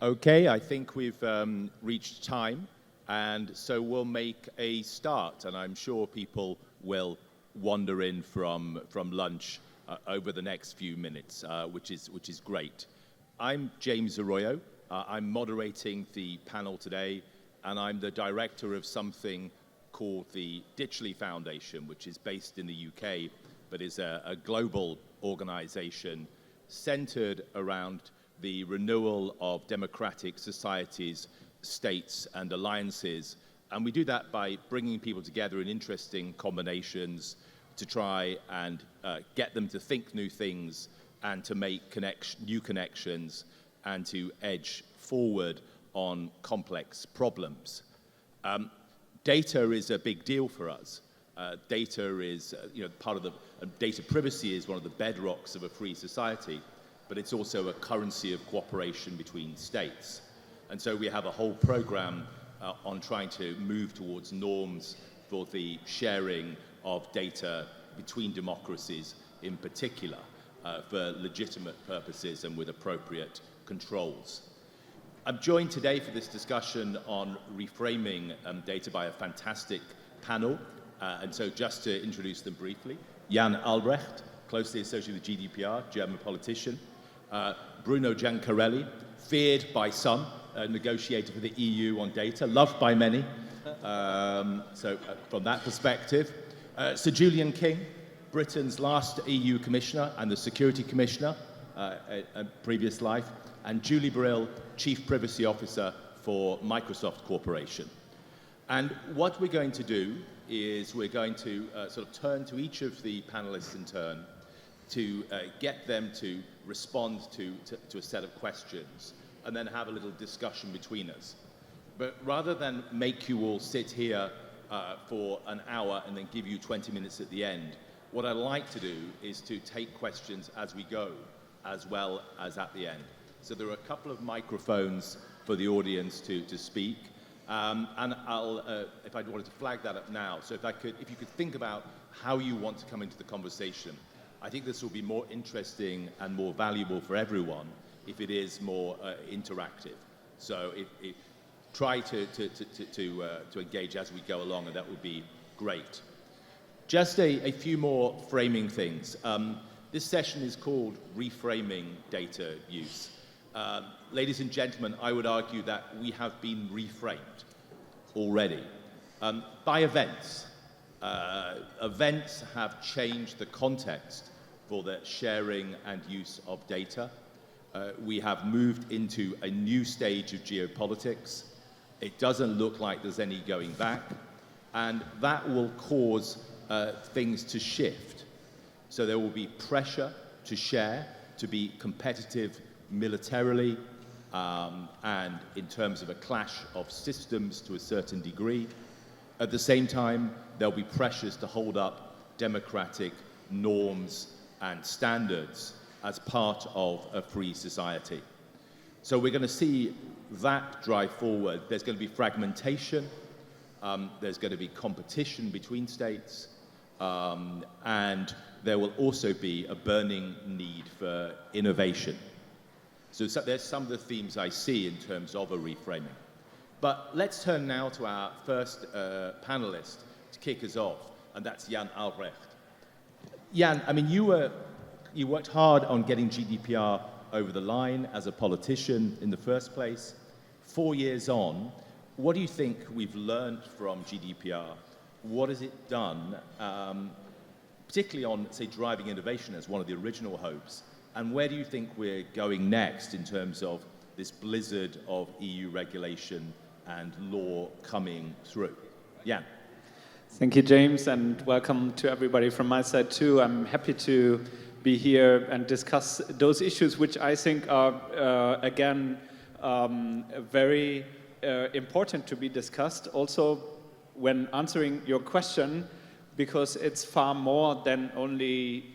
Okay, I think we've reached time, and so we'll make a start, and I'm sure people will wander in from lunch over the next few minutes, which is great. I'm James Arroyo. I'm moderating the panel today, and I'm the director of something called the Ditchley Foundation, which is based in the UK, but is a global organization centered around the renewal of democratic societies, states, and alliances. And we do that by bringing people together in interesting combinations to try and get them to think new things and to make new connections and to edge forward on complex problems. Data is a big deal for us. Data is, part of the data privacy is one of the bedrocks of a free society, but it's also a currency of cooperation between states. And so we have a whole program on trying to move towards norms for the sharing of data between democracies in particular, for legitimate purposes and with appropriate controls. I'm joined today for this discussion on reframing data by a fantastic panel. And so just to introduce them briefly, Jan Albrecht, closely associated with GDPR, German politician. Bruno Giancarelli, feared by some, negotiator for the EU on data, loved by many. So from that perspective. Sir Julian King, Britain's last EU commissioner and the security commissioner, a previous life. And Julie Brill, Chief Privacy Officer for Microsoft Corporation. And what we're going to do is we're going to sort of turn to each of the panelists in turn to get them to respond to a set of questions and then have a little discussion between us. But rather than make you all sit here for an hour and then give you 20 minutes at the end, what I'd like to do is to take questions as we go, as well as at the end. So there are a couple of microphones for the audience to speak. And I'll, if I wanted to flag that up now, so if you could think about how you want to come into the conversation, I think this will be more interesting and more valuable for everyone if it is more interactive. So try to engage as we go along, and that would be great. Just a few more framing things. This session is called Reframing Data Use. Ladies and gentlemen, I would argue that we have been reframed already by events. Events have changed the context for the sharing and use of data. We have moved into a new stage of geopolitics. It doesn't look like there's any going back, and that will cause things to shift. So there will be pressure to share, to be competitive militarily, and in terms of a clash of systems to a certain degree. At the same time, there'll be pressures to hold up democratic norms and standards as part of a free society. So we're going to see that drive forward. There's going to be fragmentation, there's going to be competition between states, and there will also be a burning need for innovation. So there's some of the themes I see in terms of a reframing. But let's turn now to our first panelist to kick us off, and that's Jan Albrecht. Jan, I mean, you worked hard on getting GDPR over the line as a politician in the first place. 4 years on, what do you think we've learned from GDPR? What has it done, particularly on, say, driving innovation as one of the original hopes? And where do you think we're going next in terms of this blizzard of EU regulation and law coming through? Jan. Thank you, James, and welcome to everybody from my side too. I'm happy to be here and discuss those issues which I think are, again, very important to be discussed. Also, when answering your question, because it's far more than only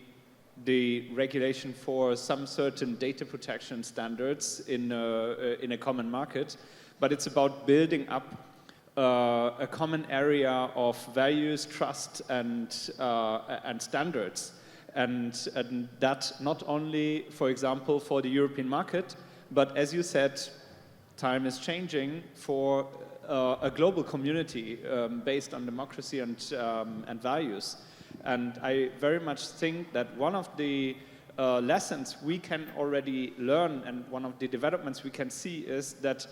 the regulation for some certain data protection standards in a common market, but it's about building up a common area of values, trust, and standards, and that not only, for example, for the European market, but as you said, time is changing for a global community based on democracy and values. And I very much think that one of the lessons we can already learn and one of the developments we can see is that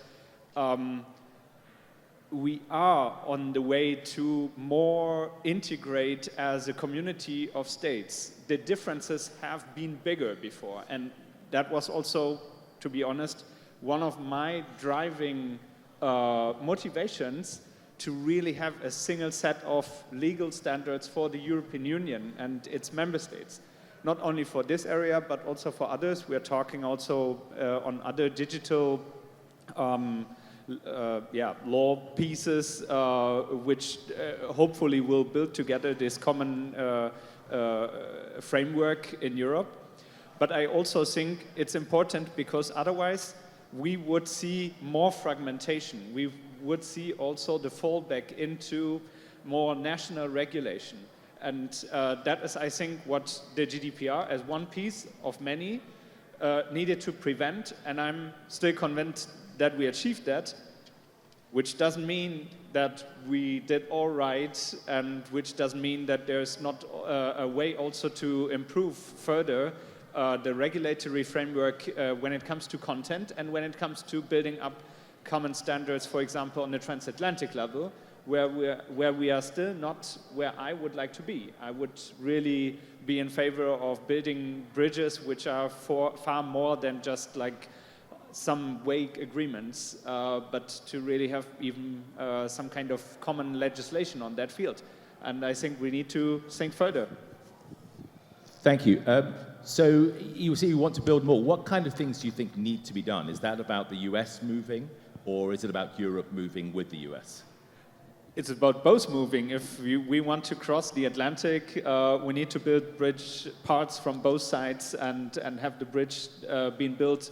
we are on the way to more integrate as a community of states. The differences have been bigger before, and that was also, to be honest, one of my driving motivations to really have a single set of legal standards for the European Union and its member states. Not only for this area, but also for others. We are talking also on other digital law pieces, which hopefully will build together this common framework in Europe. But I also think it's important because otherwise we would see more fragmentation. We would see also the fallback into more national regulation. And that is, I think, what the GDPR, as one piece of many, needed to prevent. And I'm still convinced that we achieved that, which doesn't mean that we did all right, and which doesn't mean that there's not a way also to improve further the regulatory framework when it comes to content and when it comes to building up common standards, for example, on the transatlantic level, where we are still not where I would like to be. I would really be in favor of building bridges which are far more than just like some vague agreements, but to really have even some kind of common legislation on that field. And I think we need to think further. Thank you. So you say you want to build more. What kind of things do you think need to be done? Is that about the US moving, or is it about Europe moving with the US? It's about both moving. If we want to cross the Atlantic, we need to build bridge parts from both sides and have the bridge being built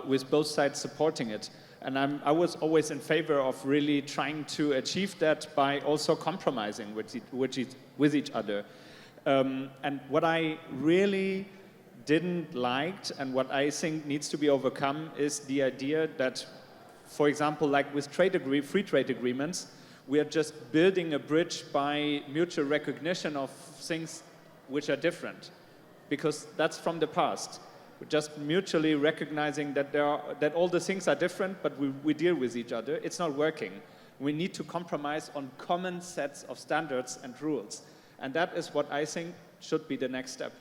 with both sides supporting it. And I was always in favor of really trying to achieve that by also compromising with each other. And what I really didn't like and what I think needs to be overcome is the idea that, for example, like with free trade agreements, we are just building a bridge by mutual recognition of things which are different, because that's from the past. We're just mutually recognizing that all the things are different, but we deal with each other. It's not working. We need to compromise on common sets of standards and rules. And that is what I think should be the next step.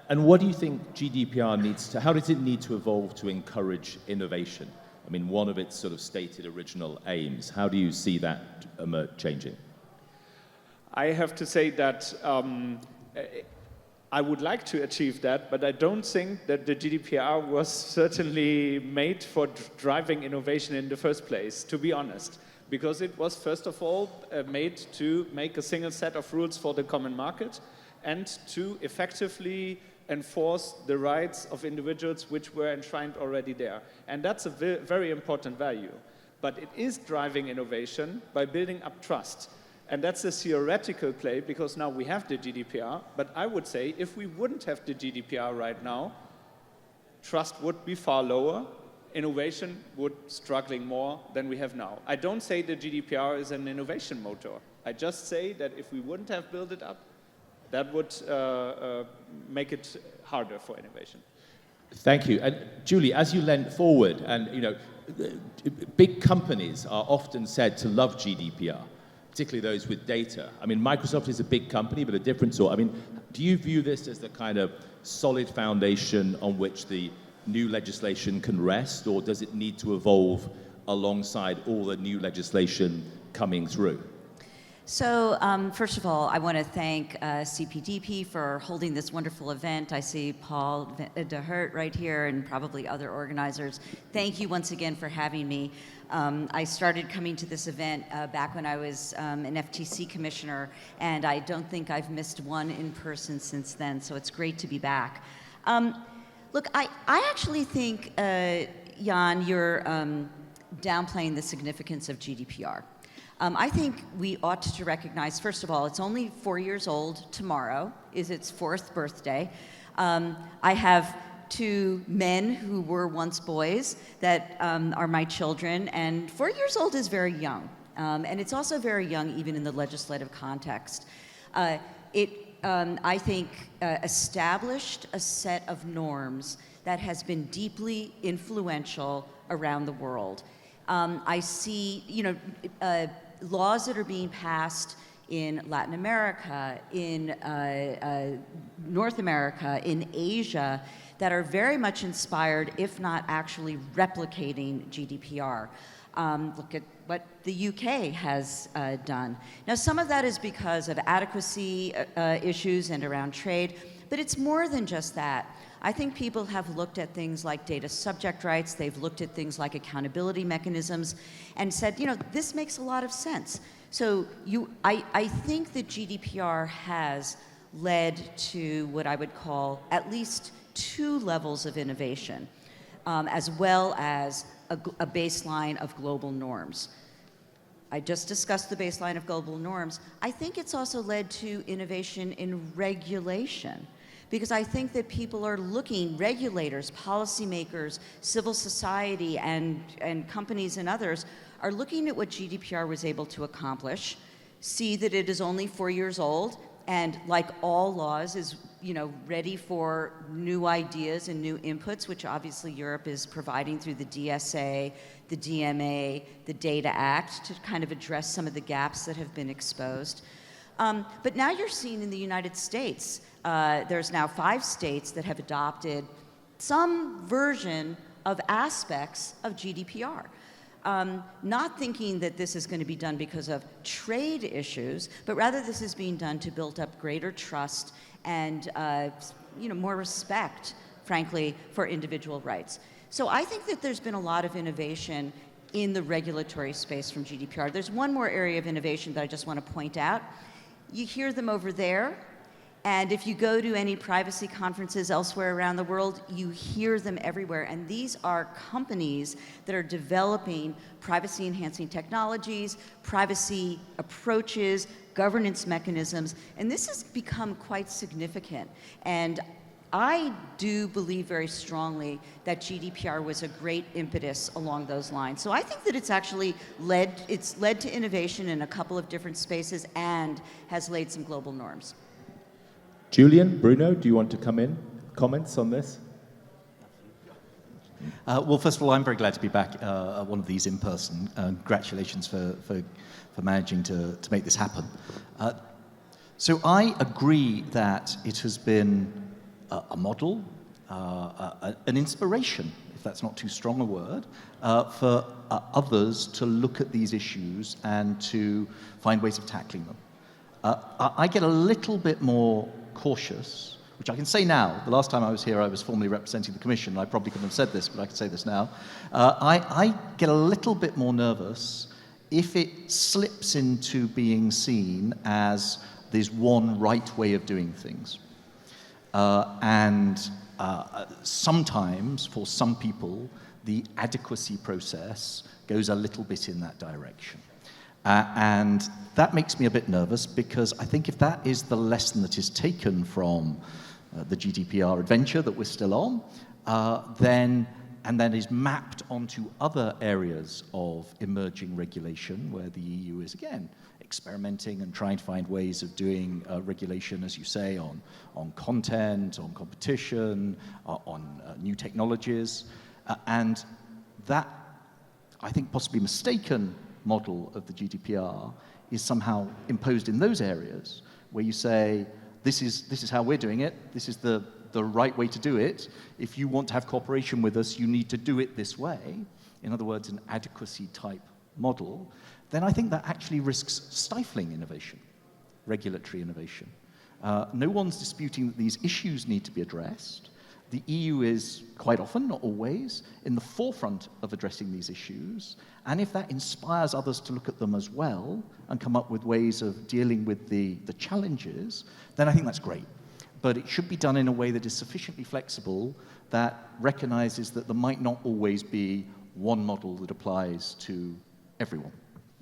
And what do you think GDPR how does it need to evolve to encourage innovation? I mean, one of its sort of stated original aims. How do you see that changing? I have to say that I would like to achieve that, but I don't think that the GDPR was certainly made for driving innovation in the first place, to be honest. Because it was, first of all, made to make a single set of rules for the common market and to effectively enforce the rights of individuals which were enshrined already there. And that's a very important value. But it is driving innovation by building up trust. And that's a theoretical play, because now we have the GDPR. But I would say if we wouldn't have the GDPR right now, trust would be far lower. Innovation would struggling more than we have now. I don't say the GDPR is an innovation motor. I just say that if we wouldn't have built it up, that would make it harder for innovation. Thank you. And Julie, as you leant forward, and big companies are often said to love GDPR, particularly those with data. I mean, Microsoft is a big company, but a different sort. I mean, do you view this as the kind of solid foundation on which the new legislation can rest, or does it need to evolve alongside all the new legislation coming through? So first of all, I want to thank CPDP for holding this wonderful event. I see Paul de Hert right here and probably other organizers. Thank you once again for having me. I started coming to this event back when I was an FTC commissioner, and I don't think I've missed one in person since then, so it's great to be back. Look, I actually think, Jan, you're downplaying the significance of GDPR. I think we ought to recognize, first of all, it's only 4 years old. Tomorrow is its 4th birthday. I have to men who were once boys that are my children, and 4 years old is very young. And it's also very young even in the legislative context. I think, established a set of norms that has been deeply influential around the world. I see, laws that are being passed in Latin America, in North America, in Asia, that are very much inspired, if not actually replicating GDPR. Look at what the UK has done. Now, some of that is because of adequacy issues and around trade, but it's more than just that. I think people have looked at things like data subject rights, they've looked at things like accountability mechanisms, and said, this makes a lot of sense. So I think that GDPR has led to what I would call at least 2 levels of innovation, as well as a baseline of global norms. I just discussed the baseline of global norms. I think it's also led to innovation in regulation, because I think that people are looking, regulators, policymakers, civil society, and companies and others are looking at what GDPR was able to accomplish, see that it is only 4 years old, and like all laws is ready for new ideas and new inputs, which obviously Europe is providing through the DSA, the DMA, the Data Act, to kind of address some of the gaps that have been exposed. But now you're seeing in the United States, there's now 5 states that have adopted some version of aspects of GDPR. Not thinking that this is going to be done because of trade issues, but rather this is being done to build up greater trust and more respect, frankly, for individual rights. So I think that there's been a lot of innovation in the regulatory space from GDPR. There's one more area of innovation that I just want to point out. You hear them over there, and if you go to any privacy conferences elsewhere around the world, you hear them everywhere. And these are companies that are developing privacy-enhancing technologies, privacy approaches, governance mechanisms, and this has become quite significant. And I do believe very strongly that GDPR was a great impetus along those lines. So I think that it's actually led to innovation in a couple of different spaces and has laid some global norms. Julian, Bruno, do you want to come in? Comments on this? Well, first of all, I'm very glad to be back at one of these in person. Congratulations for managing to make this happen. So I agree that it has been a model, an inspiration, if that's not too strong a word, for others to look at these issues and to find ways of tackling them. I get a little bit more cautious, which I can say now. The last time I was here, I was formally representing the Commission. I probably couldn't have said this, but I can say this now. I get a little bit more nervous if it slips into being seen as there's one right way of doing things. And sometimes, for some people, the adequacy process goes a little bit in that direction. And that makes me a bit nervous, because I think if that is the lesson that is taken from the GDPR adventure that we're still on, and then is mapped onto other areas of emerging regulation where the EU is, again, experimenting and trying to find ways of doing regulation, as you say, on content, on competition, on new technologies. And that, I think, possibly mistaken model of the GDPR is somehow imposed in those areas where you say, this is how we're doing it, this is the right way to do it. If you want to have cooperation with us, you need to do it this way. In other words, an adequacy type model. Then I think that actually risks stifling innovation, regulatory innovation. No one's disputing that these issues need to be addressed. The EU is quite often, not always, in the forefront of addressing these issues. And if that inspires others to look at them as well and come up with ways of dealing with the challenges, then I think that's great. But it should be done in a way that is sufficiently flexible that recognizes that there might not always be one model that applies to everyone,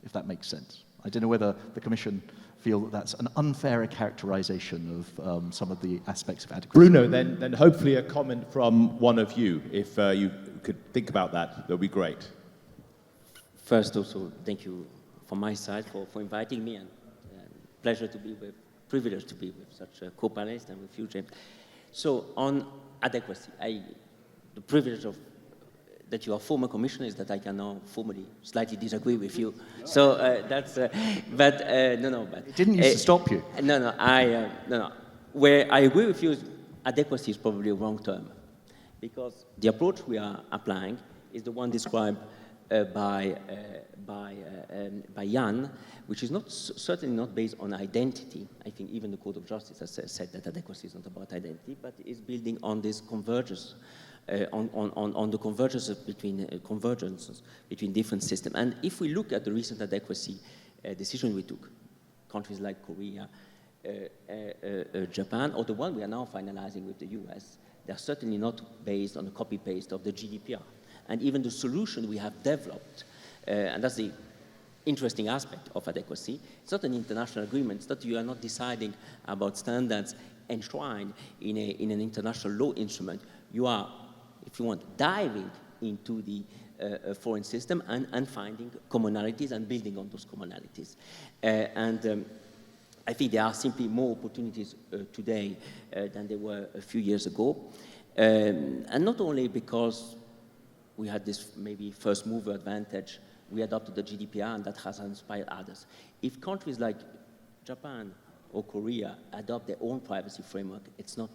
if that makes sense. I don't know whether the Commission feel that that's an unfair characterization of some of the aspects of adequacy. Bruno, then hopefully a comment from one of you. If you could think about that, that would be great. First, also, thank you from my side for inviting me, and privilege to be with such a co-panelist and with you, James. So on adequacy, the privilege of that you are former commissioner is that I can now formally slightly disagree with you. So that's, no. It didn't used to stop you. No. Where I agree with you is adequacy is probably a wrong term, because the approach we are applying is the one described by Jan, which is certainly not based on identity. I think even the Court of Justice has said that adequacy is not about identity, but is building on this convergence, on the convergences between different systems. And if we look at the recent adequacy decision we took, countries like Korea, Japan, or the one we are now finalizing with the US, they are certainly not based on a copy-paste of the GDPR. And even the solution we have developed, and that's the interesting aspect of adequacy, it's not an international agreement. It's that you are not deciding about standards enshrined in an international law instrument. You are, if you want, diving into the foreign system and finding commonalities and building on those commonalities. I think there are simply more opportunities today than there were a few years ago. And not only because we had this maybe first mover advantage, we adopted the GDPR and that has inspired others. If countries like Japan or Korea adopt their own privacy framework, it's not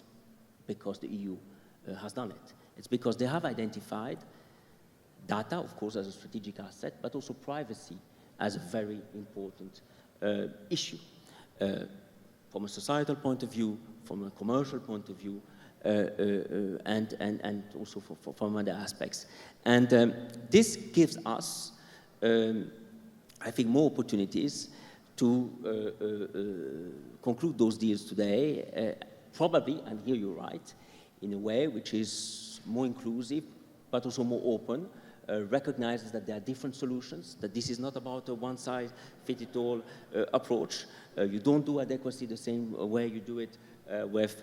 because the EU has done it. It's because they have identified data, of course, as a strategic asset, but also privacy as a very important issue. From a societal point of view, from a commercial point of view, and also from other aspects. And this gives us, I think, more opportunities to conclude those deals today, probably, and here you're right, in a way which is more inclusive, but also more open, recognizes that there are different solutions, that this is not about a one-size-fits-all approach. You don't do adequacy the same way you do it with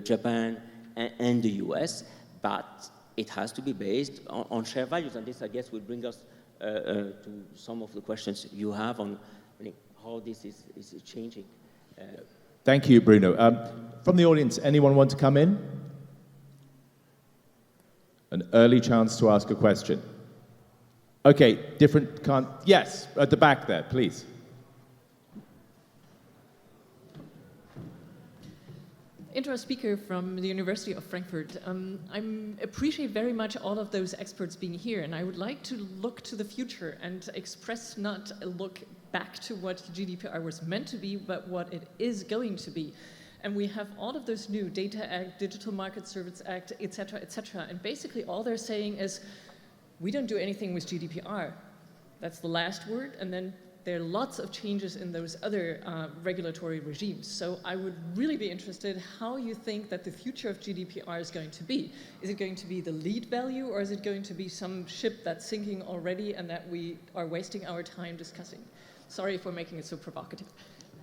Japan and the US, but it has to be based on shared values. And this, I guess, will bring us to some of the questions you have on how this is changing. Thank you, Bruno. From the audience, anyone want to come in? An early chance to ask a question. Okay, yes, at the back there, please. Intro speaker from the University of Frankfurt. I appreciate very much all of those experts being here, and I would like to look to the future and express not a look back to what GDPR was meant to be, but what it is going to be. And we have all of those new Data Act, Digital Market Service Act, et cetera, and basically all they're saying is, we don't do anything with GDPR. That's the last word, and then there are lots of changes in those other regulatory regimes. So I would really be interested how you think that the future of GDPR is going to be. Is it going to be the lead value, or is it going to be some ship that's sinking already and that we are wasting our time discussing? Sorry for making it so provocative.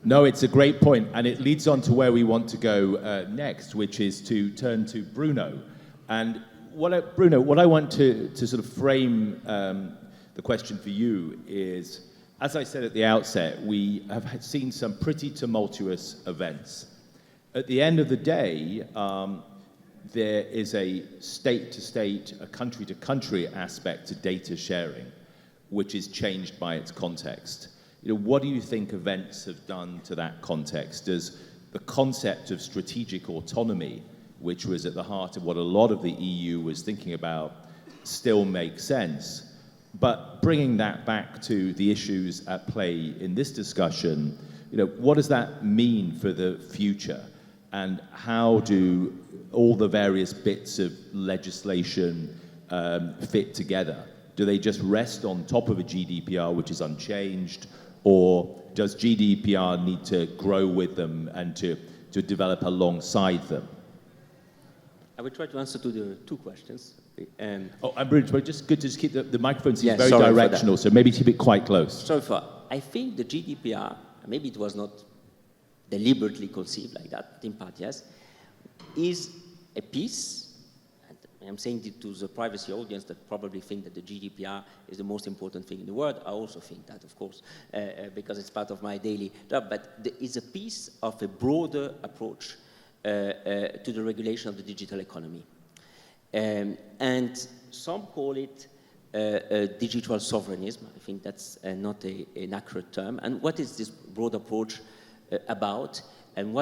No, it's a great point, and it leads on to where we want to go next, which is to turn to Bruno. And Bruno, what I want to sort of frame the question for you is, as I said at the outset, we have seen some pretty tumultuous events. At the end of the day, there is a state-to-state, a country-to-country aspect to data sharing, which is changed by its context. What do you think events have done to that context? Does the concept of strategic autonomy, which was at the heart of what a lot of the EU was thinking about, still make sense? But bringing that back to the issues at play in this discussion, what does that mean for the future? And how do all the various bits of legislation fit together? Do they just rest on top of a GDPR, which is unchanged? Or does GDPR need to grow with them and to develop alongside them? I will try to answer to the two questions. I'm brilliant, but just good to just keep the microphone seems Yeah, very sorry for directional, so maybe keep it quite close. So far, I think the GDPR, maybe it was not deliberately conceived like that, but in part yes, is a piece, and I'm saying it to the privacy audience that probably think that the GDPR is the most important thing in the world. I also think that, of course, because it's part of my daily job, but it's a piece of a broader approach to the regulation of the digital economy. And some call it digital sovereignism. I think that's not an accurate term. And what is this broad approach about? And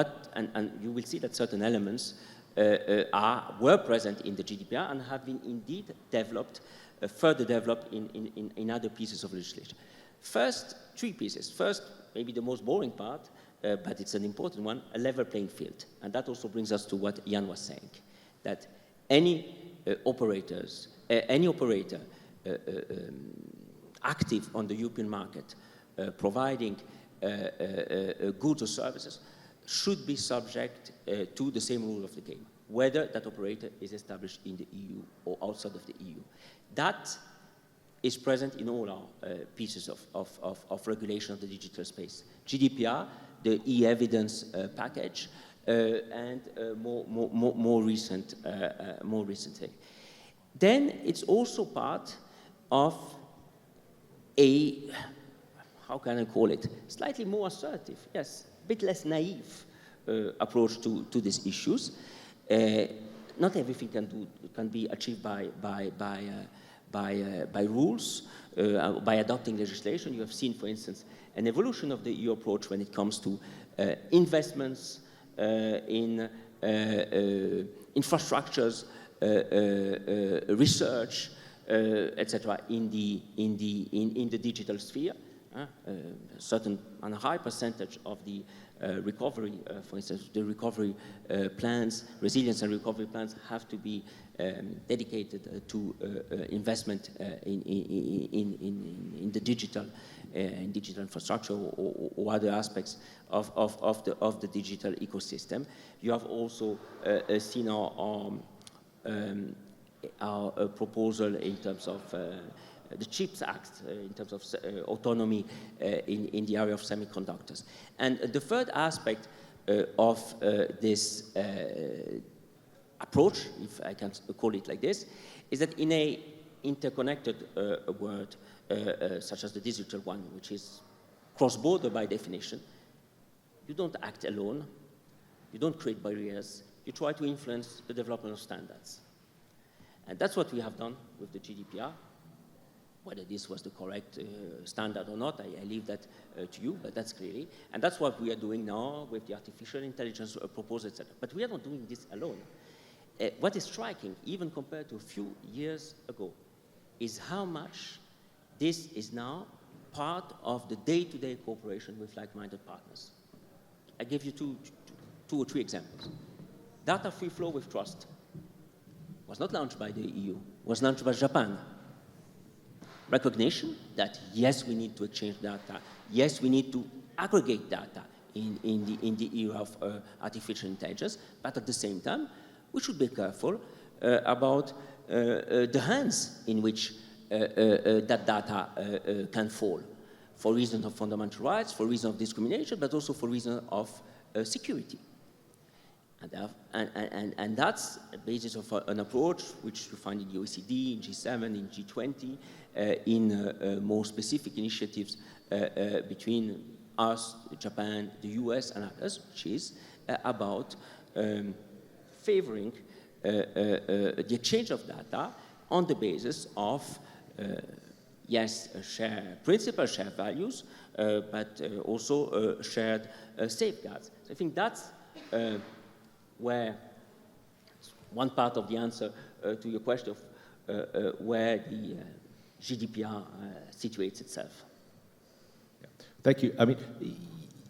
you will see that certain elements were present in the GDPR and have been indeed developed, further developed in other pieces of legislation. First, three pieces. First, maybe the most boring part, but it's an important one, a level playing field. And that also brings us to what Jan was saying, that any operator active on the European market providing goods or services should be subject to the same rule of the game, whether that operator is established in the EU or outside of the EU. That is present in all our pieces of regulation of the digital space. GDPR, the e-evidence package, and more recently. Then it's also part of a, how can I call it, slightly more assertive, yes, a bit less naive approach to these issues. Not everything can be achieved by rules, by adopting legislation. You have seen, for instance, an evolution of the EU approach when it comes to investments in infrastructures, research, etc. in the digital sphere. A high percentage of the recovery, for instance, the recovery plans, resilience and recovery plans have to be dedicated to investment in the digital infrastructure or other aspects of the digital ecosystem. You have also seen our proposal in terms of the CHIPS Act, in terms of autonomy in the area of semiconductors. And the third aspect of this approach, if I can call it like this, is that in an interconnected world, such as the digital one, which is cross-border by definition, you don't act alone, you don't create barriers, you try to influence the development of standards. And that's what we have done with the GDPR. Whether this was the correct standard or not, I leave that to you, but that's clearly. And that's what we are doing now with the artificial intelligence proposal, etc. But we are not doing this alone. What is striking, even compared to a few years ago, is how much this is now part of the day-to-day cooperation with like-minded partners. I gave you two or three examples. Data free flow with trust was not launched by the EU, was launched by Japan. Recognition that, yes, we need to exchange data, yes, we need to aggregate data in the era of artificial intelligence, but at the same time, we should be careful about the hands in which that data can fall, for reasons of fundamental rights, for reasons of discrimination, but also for reasons of security. And that's the basis of an approach which you find in the OECD, in G7, in G20, in more specific initiatives between us, Japan, the US, and others, which is about favoring the exchange of data on the basis of, yes, shared principles, shared values, but also shared safeguards. So I think that's where one part of the answer to your question of where the GDPR situates itself. Yeah. Thank you. I mean,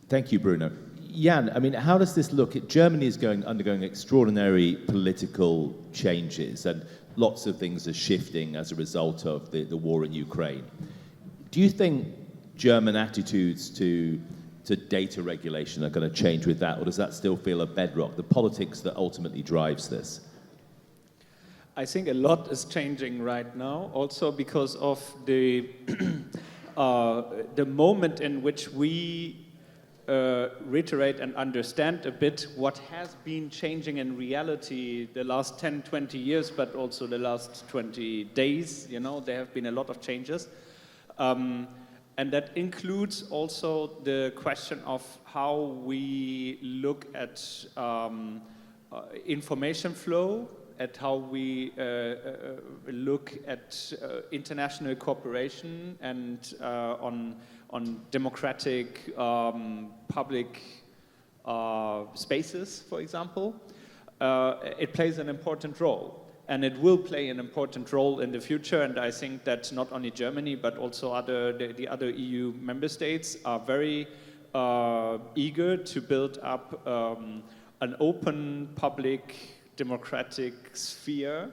thank you, Bruno. Jan, I mean, how does this look? Germany is undergoing extraordinary political changes, and lots of things are shifting as a result of the war in Ukraine. Do you think German attitudes to data regulation are going to change with that, or does that still feel a bedrock, the politics that ultimately drives this? I think a lot is changing right now, also because of the moment in which we reiterate and understand a bit what has been changing in reality the last 10, 20 years, but also the last 20 days. You know, there have been a lot of changes. And that includes also the question of how we look at information flow, at how we look at international cooperation and on democratic public spaces, for example. It plays an important role. And it will play an important role in the future, and I think that not only Germany, but also the other EU member states are very eager to build up an open, public, democratic sphere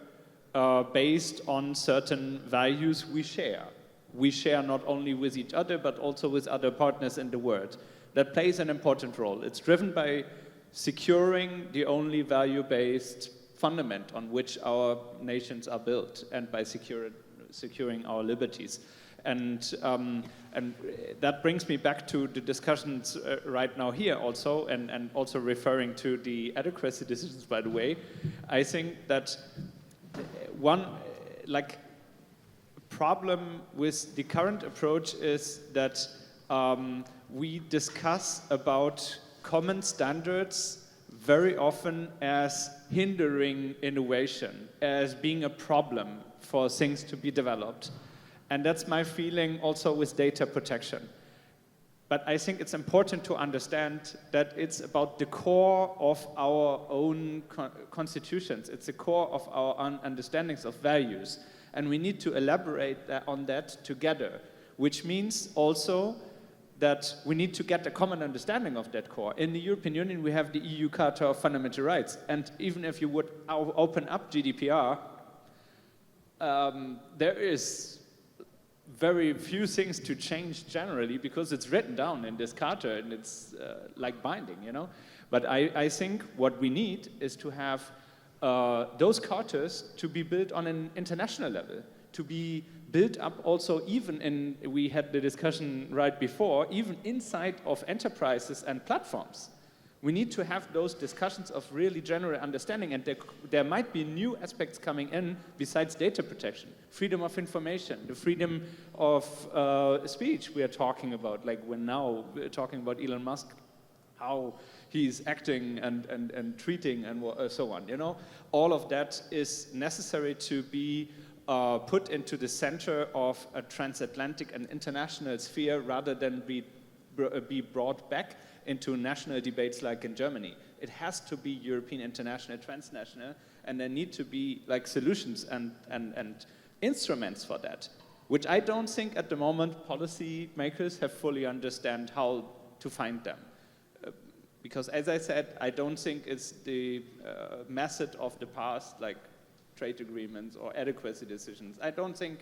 based on certain values we share. We share not only with each other, but also with other partners in the world. That plays an important role. It's driven by securing the only value-based fundament on which our nations are built, and by securing our liberties. And that brings me back to the discussions right now here also, and also referring to the adequacy decisions, by the way. I think that one problem with the current approach is that we discuss about common standards very often as hindering innovation, as being a problem for things to be developed. And that's my feeling also with data protection. But I think it's important to understand that it's about the core of our own constitutions. It's the core of our own understandings of values. And we need to elaborate on that together, which means also that we need to get a common understanding of that core. In the European Union, we have the EU Charter of Fundamental Rights. And even if you would open up GDPR, there is very few things to change generally, because it's written down in this charter and it's like binding, you know. But I think what we need is to have those charters to be built on an international level, to be built up also even in, we had the discussion right before, even inside of enterprises and platforms. We need to have those discussions of really general understanding, and there might be new aspects coming in besides data protection, freedom of information, the freedom of speech we are talking about, like we're now talking about Elon Musk, how he's acting and treating and so on, you know. All of that is necessary to be put into the center of a transatlantic and international sphere, rather than be brought back into national debates like in Germany. It has to be European, international, transnational, and there need to be like solutions and instruments for that, which I don't think at the moment policy makers have fully understand how to find them. Because as I said, I don't think it's the method of the past, like trade agreements or adequacy decisions. I don't think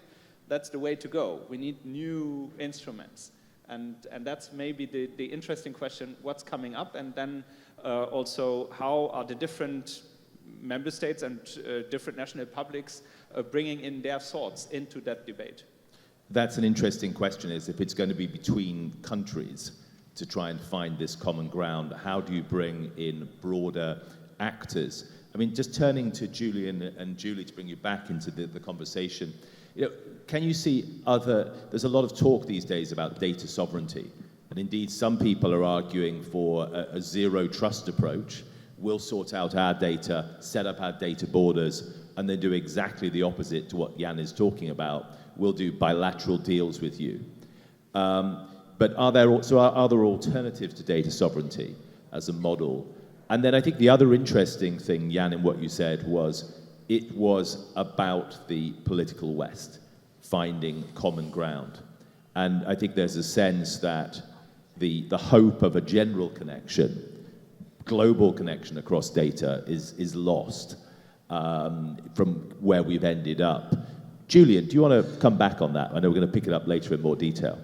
that's the way to go. We need new instruments. And that's maybe the interesting question, what's coming up, and then also how are the different member states and different national publics bringing in their thoughts into that debate. That's an interesting question, is if it's going to be between countries to try and find this common ground, how do you bring in broader actors? I mean, just turning to Julian and Julie to bring you back into the conversation, you know, can you see there's a lot of talk these days about data sovereignty, and indeed some people are arguing for a zero trust approach. We'll sort out our data, set up our data borders, and then do exactly the opposite to what Jan is talking about. We'll do bilateral deals with you. But are there alternatives to data sovereignty as a model? And then I think the other interesting thing, Jan, in what you said was, it was about the political West finding common ground. And I think there's a sense that the hope of a general connection, global connection across data is lost from where we've ended up. Julian, do you want to come back on that? I know we're going to pick it up later in more detail.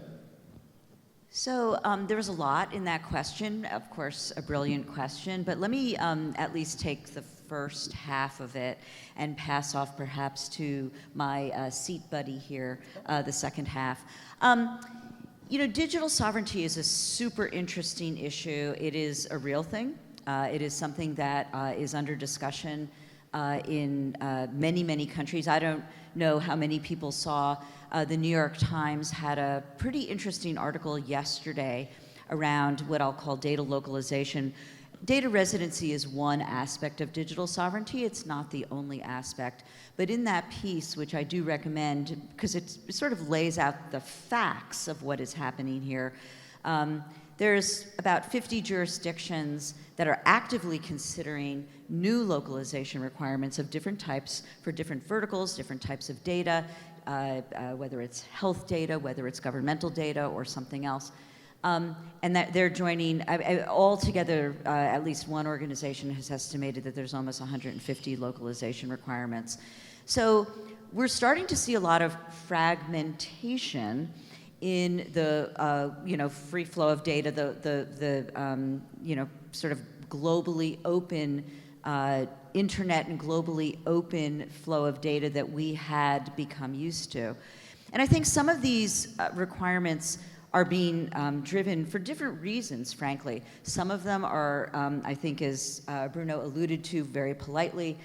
So there was a lot in that question, of course, a brilliant question, but let me at least take the first half of it and pass off perhaps to my seat buddy here, the second half. You know, digital sovereignty is a super interesting issue. It is a real thing. It is something that is under discussion in many, many countries. I don't know how many people saw the New York Times had a pretty interesting article yesterday around what I'll call data localization. Data residency is one aspect of digital sovereignty. It's not the only aspect. But in that piece, which I do recommend, because it sort of lays out the facts of what is happening here, there's about 50 jurisdictions that are actively considering new localization requirements of different types for different verticals, different types of data, whether it's health data, whether it's governmental data, or something else. And that they're joining, altogether, at least one organization has estimated that there's almost 150 localization requirements. So we're starting to see a lot of fragmentation in the free flow of data, the sort of globally open internet and globally open flow of data that we had become used to. And I think some of these requirements are being driven for different reasons, frankly. Some of them are, I think, as Bruno alluded to very politely,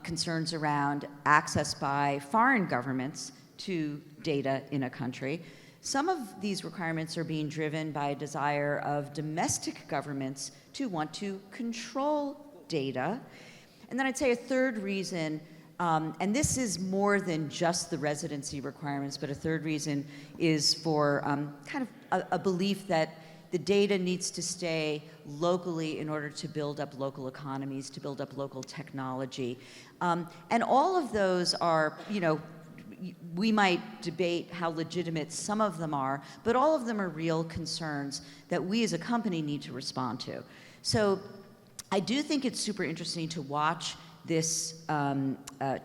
concerns around access by foreign governments to data in a country. Some of these requirements are being driven by a desire of domestic governments to want to control data. And then I'd say a third reason, and this is more than just the residency requirements, but a third reason is for kind of a belief that the data needs to stay locally in order to build up local economies, to build up local technology. And all of those are, we might debate how legitimate some of them are, but all of them are real concerns that we as a company need to respond to. So I do think it's super interesting to watch this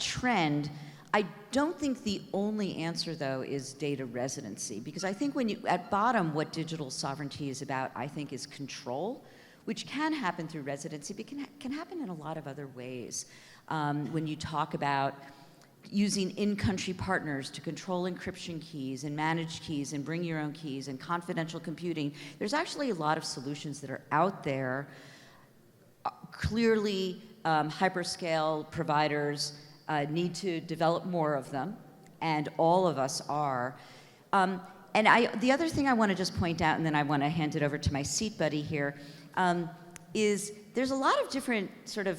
trend. I don't think the only answer, though, is data residency, because I think at bottom, what digital sovereignty is about, I think, is control, which can happen through residency, but can happen in a lot of other ways. When you talk about using in-country partners to control encryption keys and manage keys and bring your own keys and confidential computing, there's actually a lot of solutions that are out there. Clearly, hyperscale providers need to develop more of them, and all of us are. And the other thing I want to just point out, and then I want to hand it over to my seat buddy here, is there's a lot of different sort of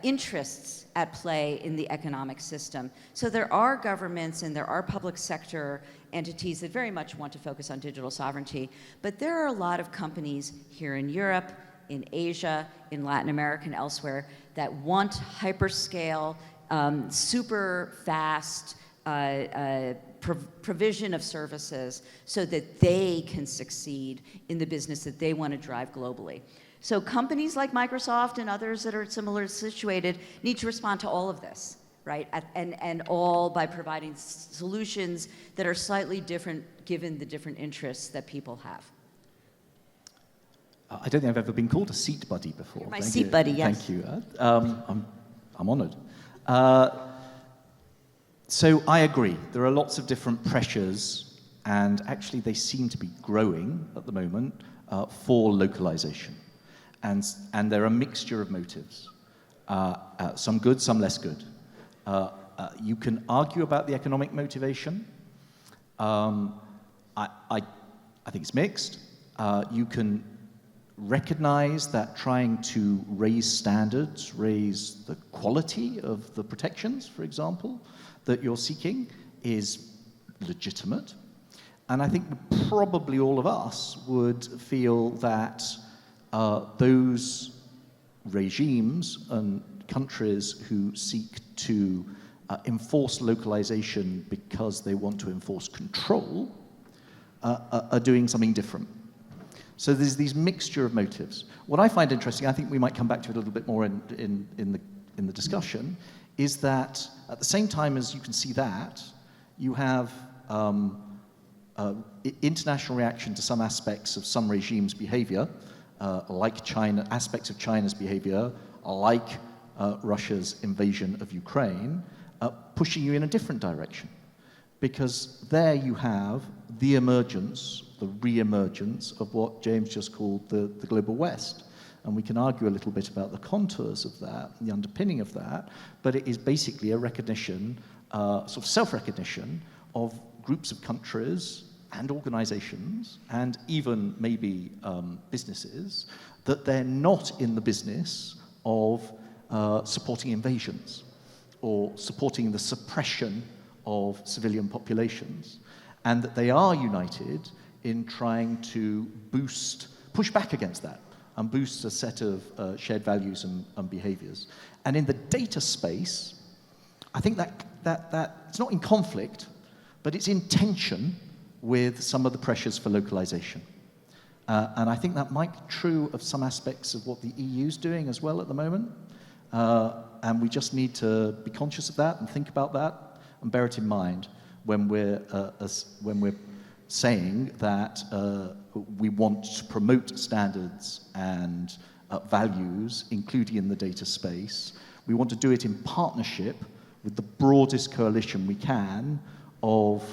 interests at play in the economic system. So there are governments and there are public sector entities that very much want to focus on digital sovereignty, but there are a lot of companies here in Europe, in Asia, in Latin America, and elsewhere that want hyperscale, super fast provision of services so that they can succeed in the business that they want to drive globally. So companies like Microsoft and others that are similarly situated need to respond to all of this, right? And all by providing solutions that are slightly different given the different interests that people have. I don't think I've ever been called a seat buddy before. You're my seat buddy, yes. Thank you. I'm honoured. So I agree. There are lots of different pressures, and actually they seem to be growing at the moment for localization. And they're a mixture of motives, some good, some less good. You can argue about the economic motivation. I think it's mixed. You can recognize that trying to raise standards, raise the quality of the protections, for example, that you're seeking is legitimate. And I think probably all of us would feel that those regimes and countries who seek to enforce localization because they want to enforce control are doing something different. So there's these mixture of motives. What I find interesting, I think we might come back to it a little bit more in the discussion, is that at the same time as you can see that, you have international reaction to some aspects of some regimes' behavior, like China, aspects of China's behavior, like Russia's invasion of Ukraine, pushing you in a different direction. Because there you have the emergence, the re-emergence of what James just called the global West. And we can argue a little bit about the contours of that, the underpinning of that, but it is basically a recognition, sort of self-recognition of groups of countries and organizations, and even maybe businesses, that they're not in the business of supporting invasions or supporting the suppression of civilian populations, and that they are united in trying to push back against that, and boost a set of shared values and behaviors. And in the data space, I think that it's not in conflict, but it's in tension with some of the pressures for localization. And I think that might be true of some aspects of what the EU is doing as well at the moment. And we just need to be conscious of that and think about that and bear it in mind when we're saying that we want to promote standards and values, including in the data space. We want to do it in partnership with the broadest coalition we can of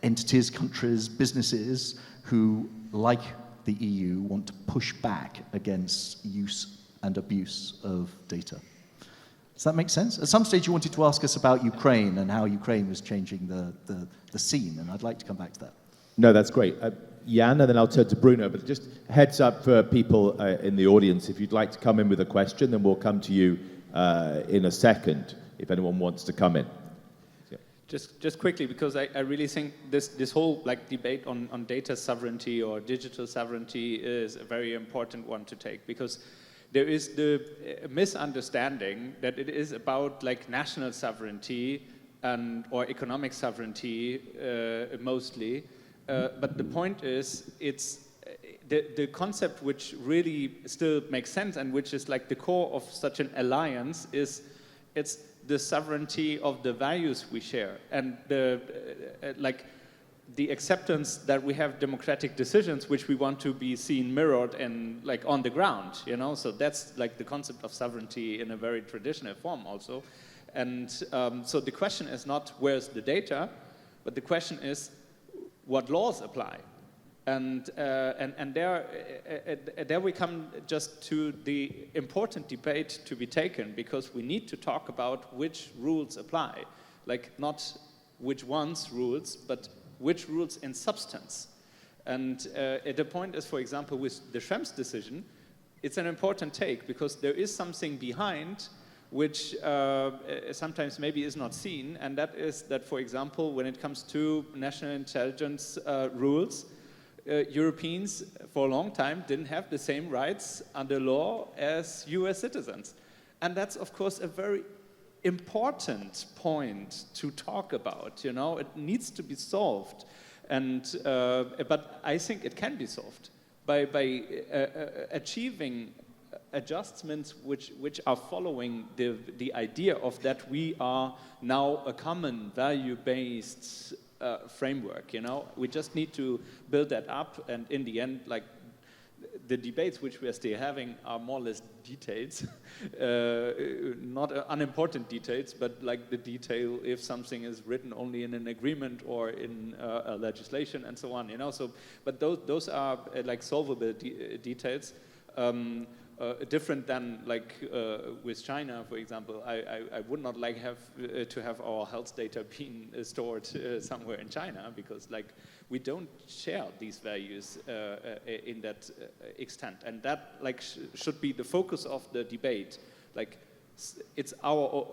entities, countries, businesses who, like the EU, want to push back against use and abuse of data. Does that make sense? At some stage you wanted to ask us about Ukraine and how Ukraine was changing the scene, and I'd like to come back to that. No, that's great. Jan, and then I'll turn to Bruno, but just heads up for people in the audience. If you'd like to come in with a question, then we'll come to you in a second, if anyone wants to come in. Just quickly, because I really think this whole debate on data sovereignty or digital sovereignty is a very important one to take, because there is the misunderstanding that it is about national sovereignty or economic sovereignty mostly, but the point is it's the concept which really still makes sense and which is the core of such an alliance is it's the sovereignty of the values we share and the acceptance that we have democratic decisions which we want to be seen mirrored and on the ground, so that's the concept of sovereignty in a very traditional form also. And so the question is not where's the data, but the question is what laws apply. And there we come just to the important debate to be taken, because we need to talk about which rules apply, not which ones rules, but which rules in substance. And the point is, for example, with the Schrems decision, it's an important take, because there is something behind which sometimes maybe is not seen, and that is that, for example, when it comes to national intelligence rules, Europeans for a long time didn't have the same rights under law as US citizens. And that's, of course, a very important point to talk about. It needs to be solved, but I think it can be solved by achieving adjustments which are following the idea of that we are now a common value-based framework. We just need to build that up, and in the end, the debates which we are still having are more or less details, not unimportant details, but the detail if something is written only in an agreement or in a legislation and so on. So, but those are solvable details. Different than with China, for example. I would not to have our health data being stored somewhere in China, because we don't share these values in that extent, and that should be the focus of the debate. It's our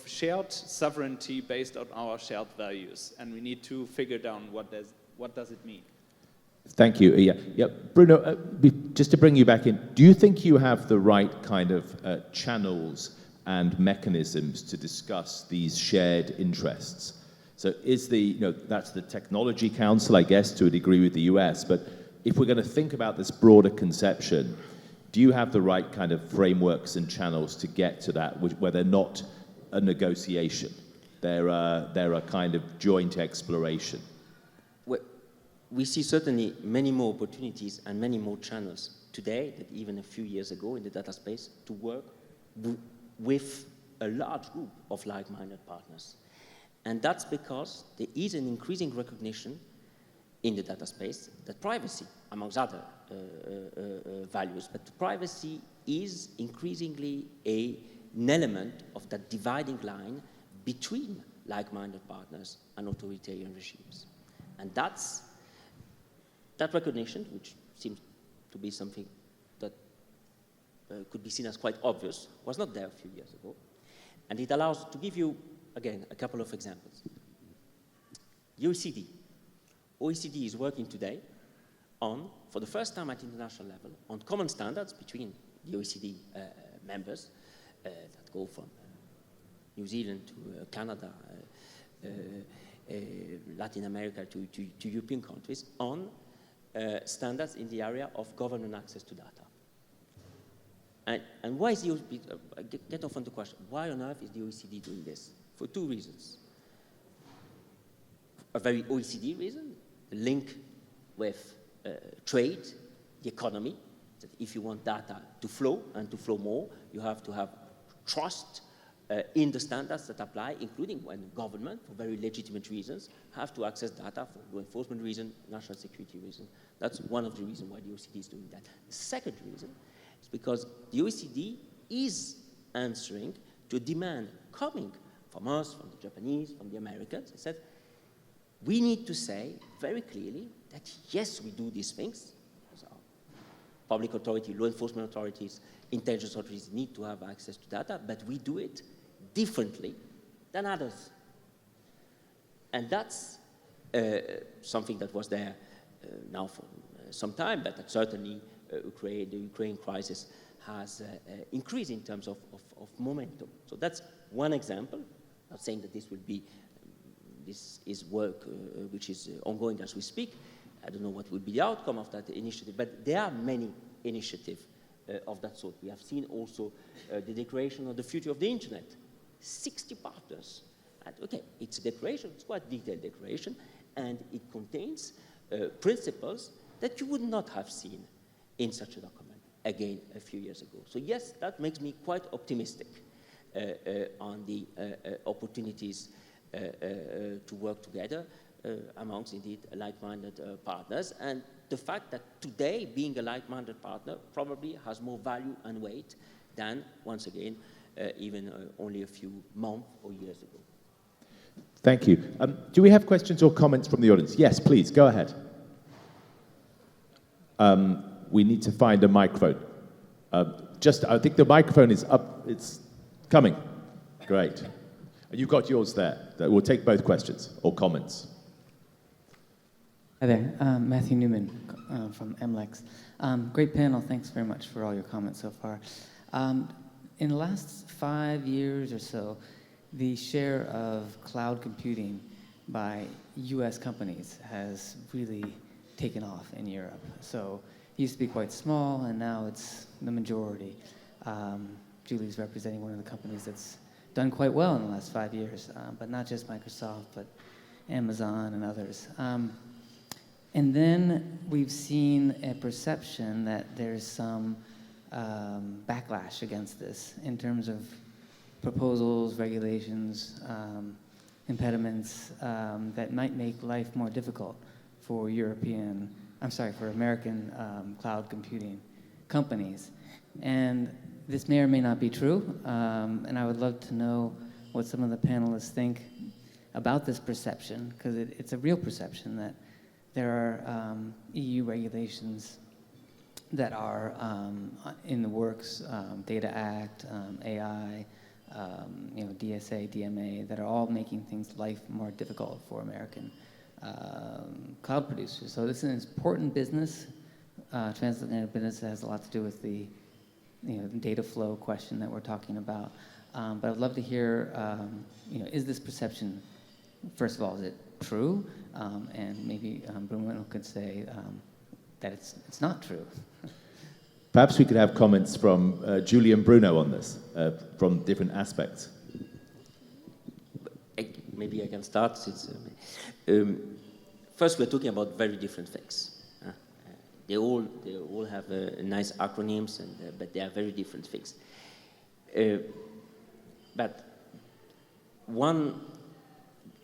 shared sovereignty based on our shared values, and we need to figure down what does it mean. Thank you. Yeah. Bruno, just to bring you back in, do you think you have the right kind of channels and mechanisms to discuss these shared interests? So is that's the Technology Council, I guess, to a degree with the US, but if we're going to think about this broader conception, do you have the right kind of frameworks and channels to get to that, where they're not a negotiation? they're a kind of joint exploration? We see certainly many more opportunities and many more channels today than even a few years ago in the data space to work with a large group of like-minded partners. And that's because there is an increasing recognition in the data space that privacy, amongst other values, but privacy is increasingly an element of that dividing line between like-minded partners and authoritarian regimes. And that recognition, which seems to be something that could be seen as quite obvious, was not there a few years ago. And it allows, to give you, again, a couple of examples. OECD is working today on, for the first time at international level, on common standards between the OECD members that go from New Zealand to Canada, Latin America to European countries, on standards in the area of government access to data. And why is the OECD, get often the question, why on earth is the OECD doing this? For two reasons. A very OECD reason, the link with trade, the economy, that if you want data to flow and to flow more, you have to have trust in the standards that apply, including when government, for very legitimate reasons, have to access data for law enforcement reasons, national security reasons. That's one of the reasons why the OECD is doing that. The second reason is because the OECD is answering to a demand coming from us, from the Japanese, from the Americans. It said, we need to say very clearly that yes, we do these things. So public authority, law enforcement authorities, intelligence authorities need to have access to data, but we do it differently than others. And that's something that was there now for some time, but that certainly the Ukraine crisis has increased in terms of momentum. So that's one example. Not saying that this will be, this is work which is ongoing as we speak. I don't know what will be the outcome of that initiative, but there are many initiatives of that sort. We have seen also the Declaration of the Future of the Internet. 60 partners. And okay, it's a declaration, it's quite a detailed declaration, and it contains principles that you would not have seen in such a document, again, a few years ago. So yes, that makes me quite optimistic on the opportunities to work together amongst, indeed, like-minded partners. And the fact that today, being a like-minded partner probably has more value and weight than, once again, even only a few months or years ago. Thank you. Do we have questions or comments from the audience? Yes, please, go ahead. We need to find a microphone. I think the microphone is up, it's coming. Great. You've got yours there. We'll take both questions or comments. Hi there, Matthew Newman from MLEX. Great panel, thanks very much for all your comments so far. In the last 5 years or so, the share of cloud computing by US companies has really taken off in Europe. So it used to be quite small, and now it's the majority. Julie's representing one of the companies that's done quite well in the last 5 years, but not just Microsoft, but Amazon and others. And then we've seen a perception that there's some backlash against this in terms of proposals, regulations, impediments that might make life more difficult for American cloud computing companies. And this may or may not be true, and I would love to know what some of the panelists think about this perception, because it's a real perception that there are EU regulations that are in the works, Data Act, AI, DSA, DMA, that are all making things life more difficult for American cloud producers. So this is an important business. Transatlantic business has a lot to do with the data flow question that we're talking about. But I'd love to hear, is this perception, first of all, is it true? And maybe Bruno could say that it's not true. Perhaps we could have comments from Julie and Bruno on this, from different aspects. maybe I can start. Since, first, we're talking about very different things. They all have nice acronyms, but they are very different things. But one,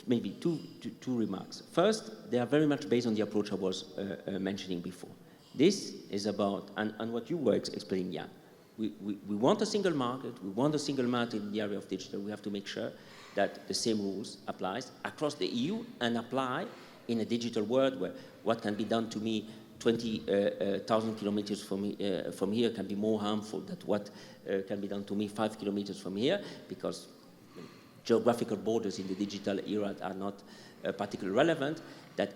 maybe two remarks. First, they are very much based on the approach I was mentioning before. This is about, and what you were explaining, Jan. We want a single market. We want a single market in the area of digital. We have to make sure that the same rules applies across the EU and apply in a digital world where what can be done to me 20,000 kilometers from here can be more harmful than what can be done to me 5 kilometers from here, because geographical borders in the digital era are not particularly relevant, that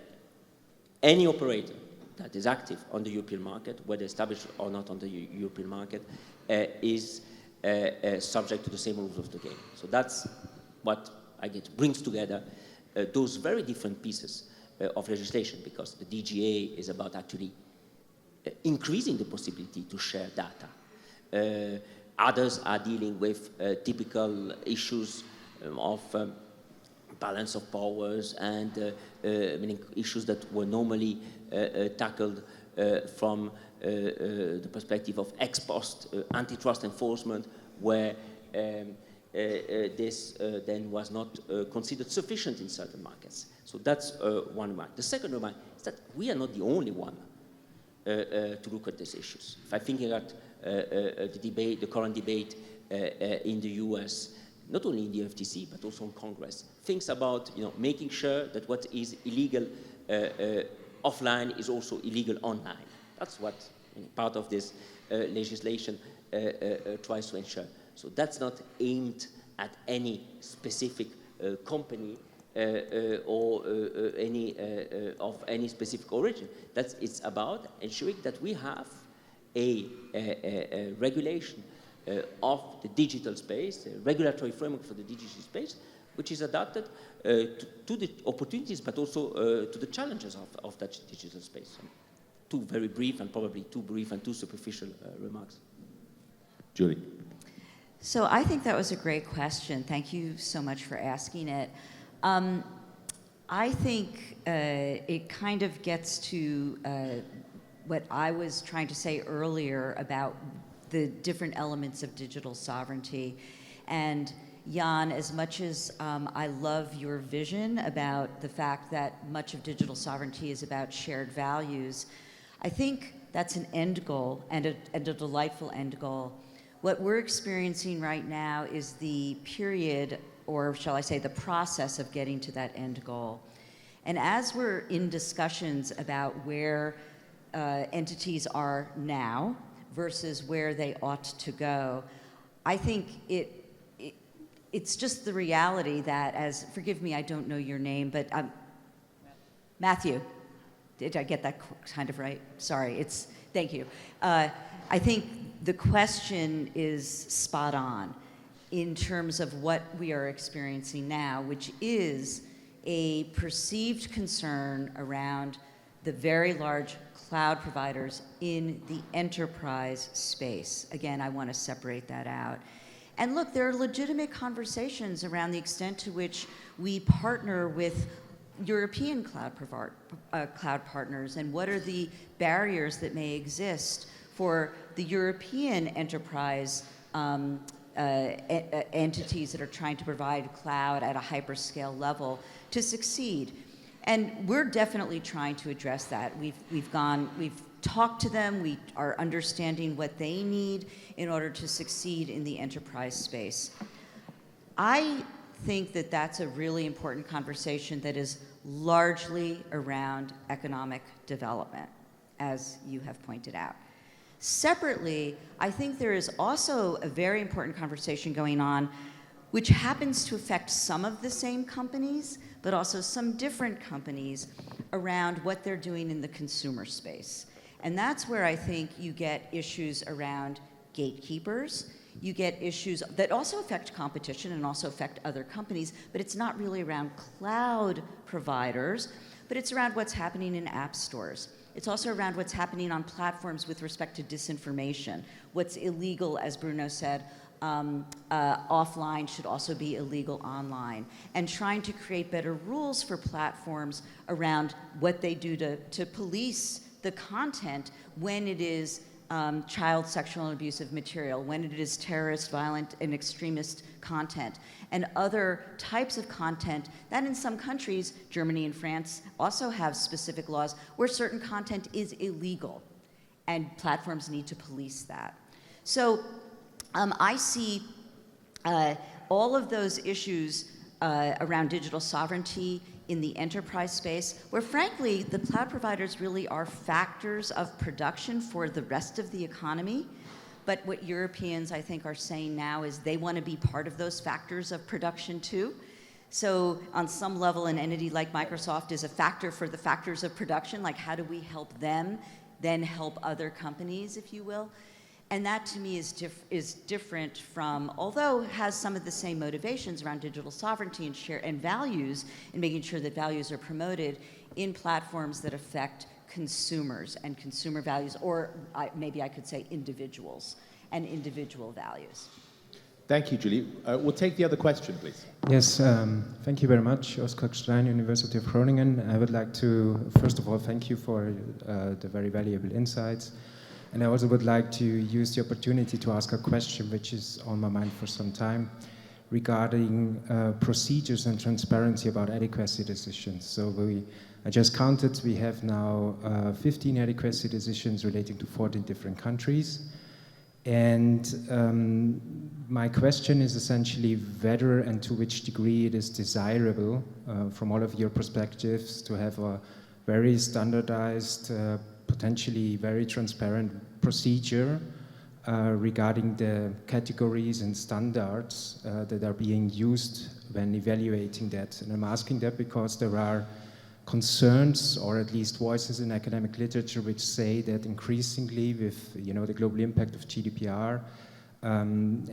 any operator that is active on the European market, whether established or not on the European market, is subject to the same rules of the game. So that's what I guess brings together those very different pieces of legislation, because the DGA is about actually increasing the possibility to share data. Others are dealing with typical issues of balance of powers and meaning issues that were normally tackled from the perspective of ex post antitrust enforcement, where this then was not considered sufficient in certain markets. So that's one remark. The second remark is that we are not the only one to look at these issues. If I'm thinking at the current debate in the US, not only in the FTC but also in Congress, thinks about making sure that what is illegal offline is also illegal online. That's what part of this legislation tries to ensure. So that's not aimed at any specific company or any specific origin. It's about ensuring that we have a regulation of the digital space, a regulatory framework for the digital space, which is adapted to the opportunities, but also to the challenges of that digital space. Two very brief and probably too brief and too superficial remarks. Julie. So I think that was a great question. Thank you so much for asking it. I think it kind of gets to what I was trying to say earlier about the different elements of digital sovereignty. And Jan, as much as I love your vision about the fact that much of digital sovereignty is about shared values, I think that's an end goal and a delightful end goal. What we're experiencing right now is the period, or shall I say the process of getting to that end goal. And as we're in discussions about where entities are now versus where they ought to go, I think it's just the reality that, as, forgive me, I don't know your name, but Matthew, did I get that kind of right? Sorry, thank you. I think the question is spot on in terms of what we are experiencing now, which is a perceived concern around the very large cloud providers in the enterprise space. Again, I want to separate that out. And look, there are legitimate conversations around the extent to which we partner with European cloud partners, and what are the barriers that may exist for the European enterprise entities that are trying to provide cloud at a hyperscale level to succeed. And we're definitely trying to address that. We've talked to them, we are understanding what they need in order to succeed in the enterprise space. I think that that's a really important conversation that is largely around economic development, as you have pointed out. Separately, I think there is also a very important conversation going on which happens to affect some of the same companies, but also some different companies around what they're doing in the consumer space. And that's where I think you get issues around gatekeepers. You get issues that also affect competition and also affect other companies, but it's not really around cloud providers, but it's around what's happening in app stores. It's also around what's happening on platforms with respect to disinformation, what's illegal, as Bruno said, offline should also be illegal online, and trying to create better rules for platforms around what they do to police the content when it is child sexual and abusive material, when it is terrorist, violent, and extremist content, and other types of content that in some countries, Germany and France, also have specific laws where certain content is illegal, and platforms need to police that. So I see all of those issues around digital sovereignty in the enterprise space, where frankly, the cloud providers really are factors of production for the rest of the economy. But what Europeans, I think, are saying now is they want to be part of those factors of production too. So on some level, an entity like Microsoft is a factor for the factors of production, like how do we help them then help other companies, if you will. And that to me is different from, although it has some of the same motivations around digital sovereignty and values, and making sure that values are promoted in platforms that affect consumers and consumer values, or maybe I could say individuals and individual values. Thank you, Julie. We'll take the other question, please. Yes, thank you very much, Oskar Stein, University of Groningen. I would like to, first of all, thank you for the very valuable insights. And I also would like to use the opportunity to ask a question which is on my mind for some time regarding procedures and transparency about adequacy decisions. So I just counted, we have now 15 adequacy decisions relating to 14 different countries. And my question is essentially whether and to which degree it is desirable from all of your perspectives to have a very standardized, potentially very transparent procedure regarding the categories and standards that are being used when evaluating that. And I'm asking that because there are concerns, or at least voices in academic literature, which say that increasingly with the global impact of GDPR,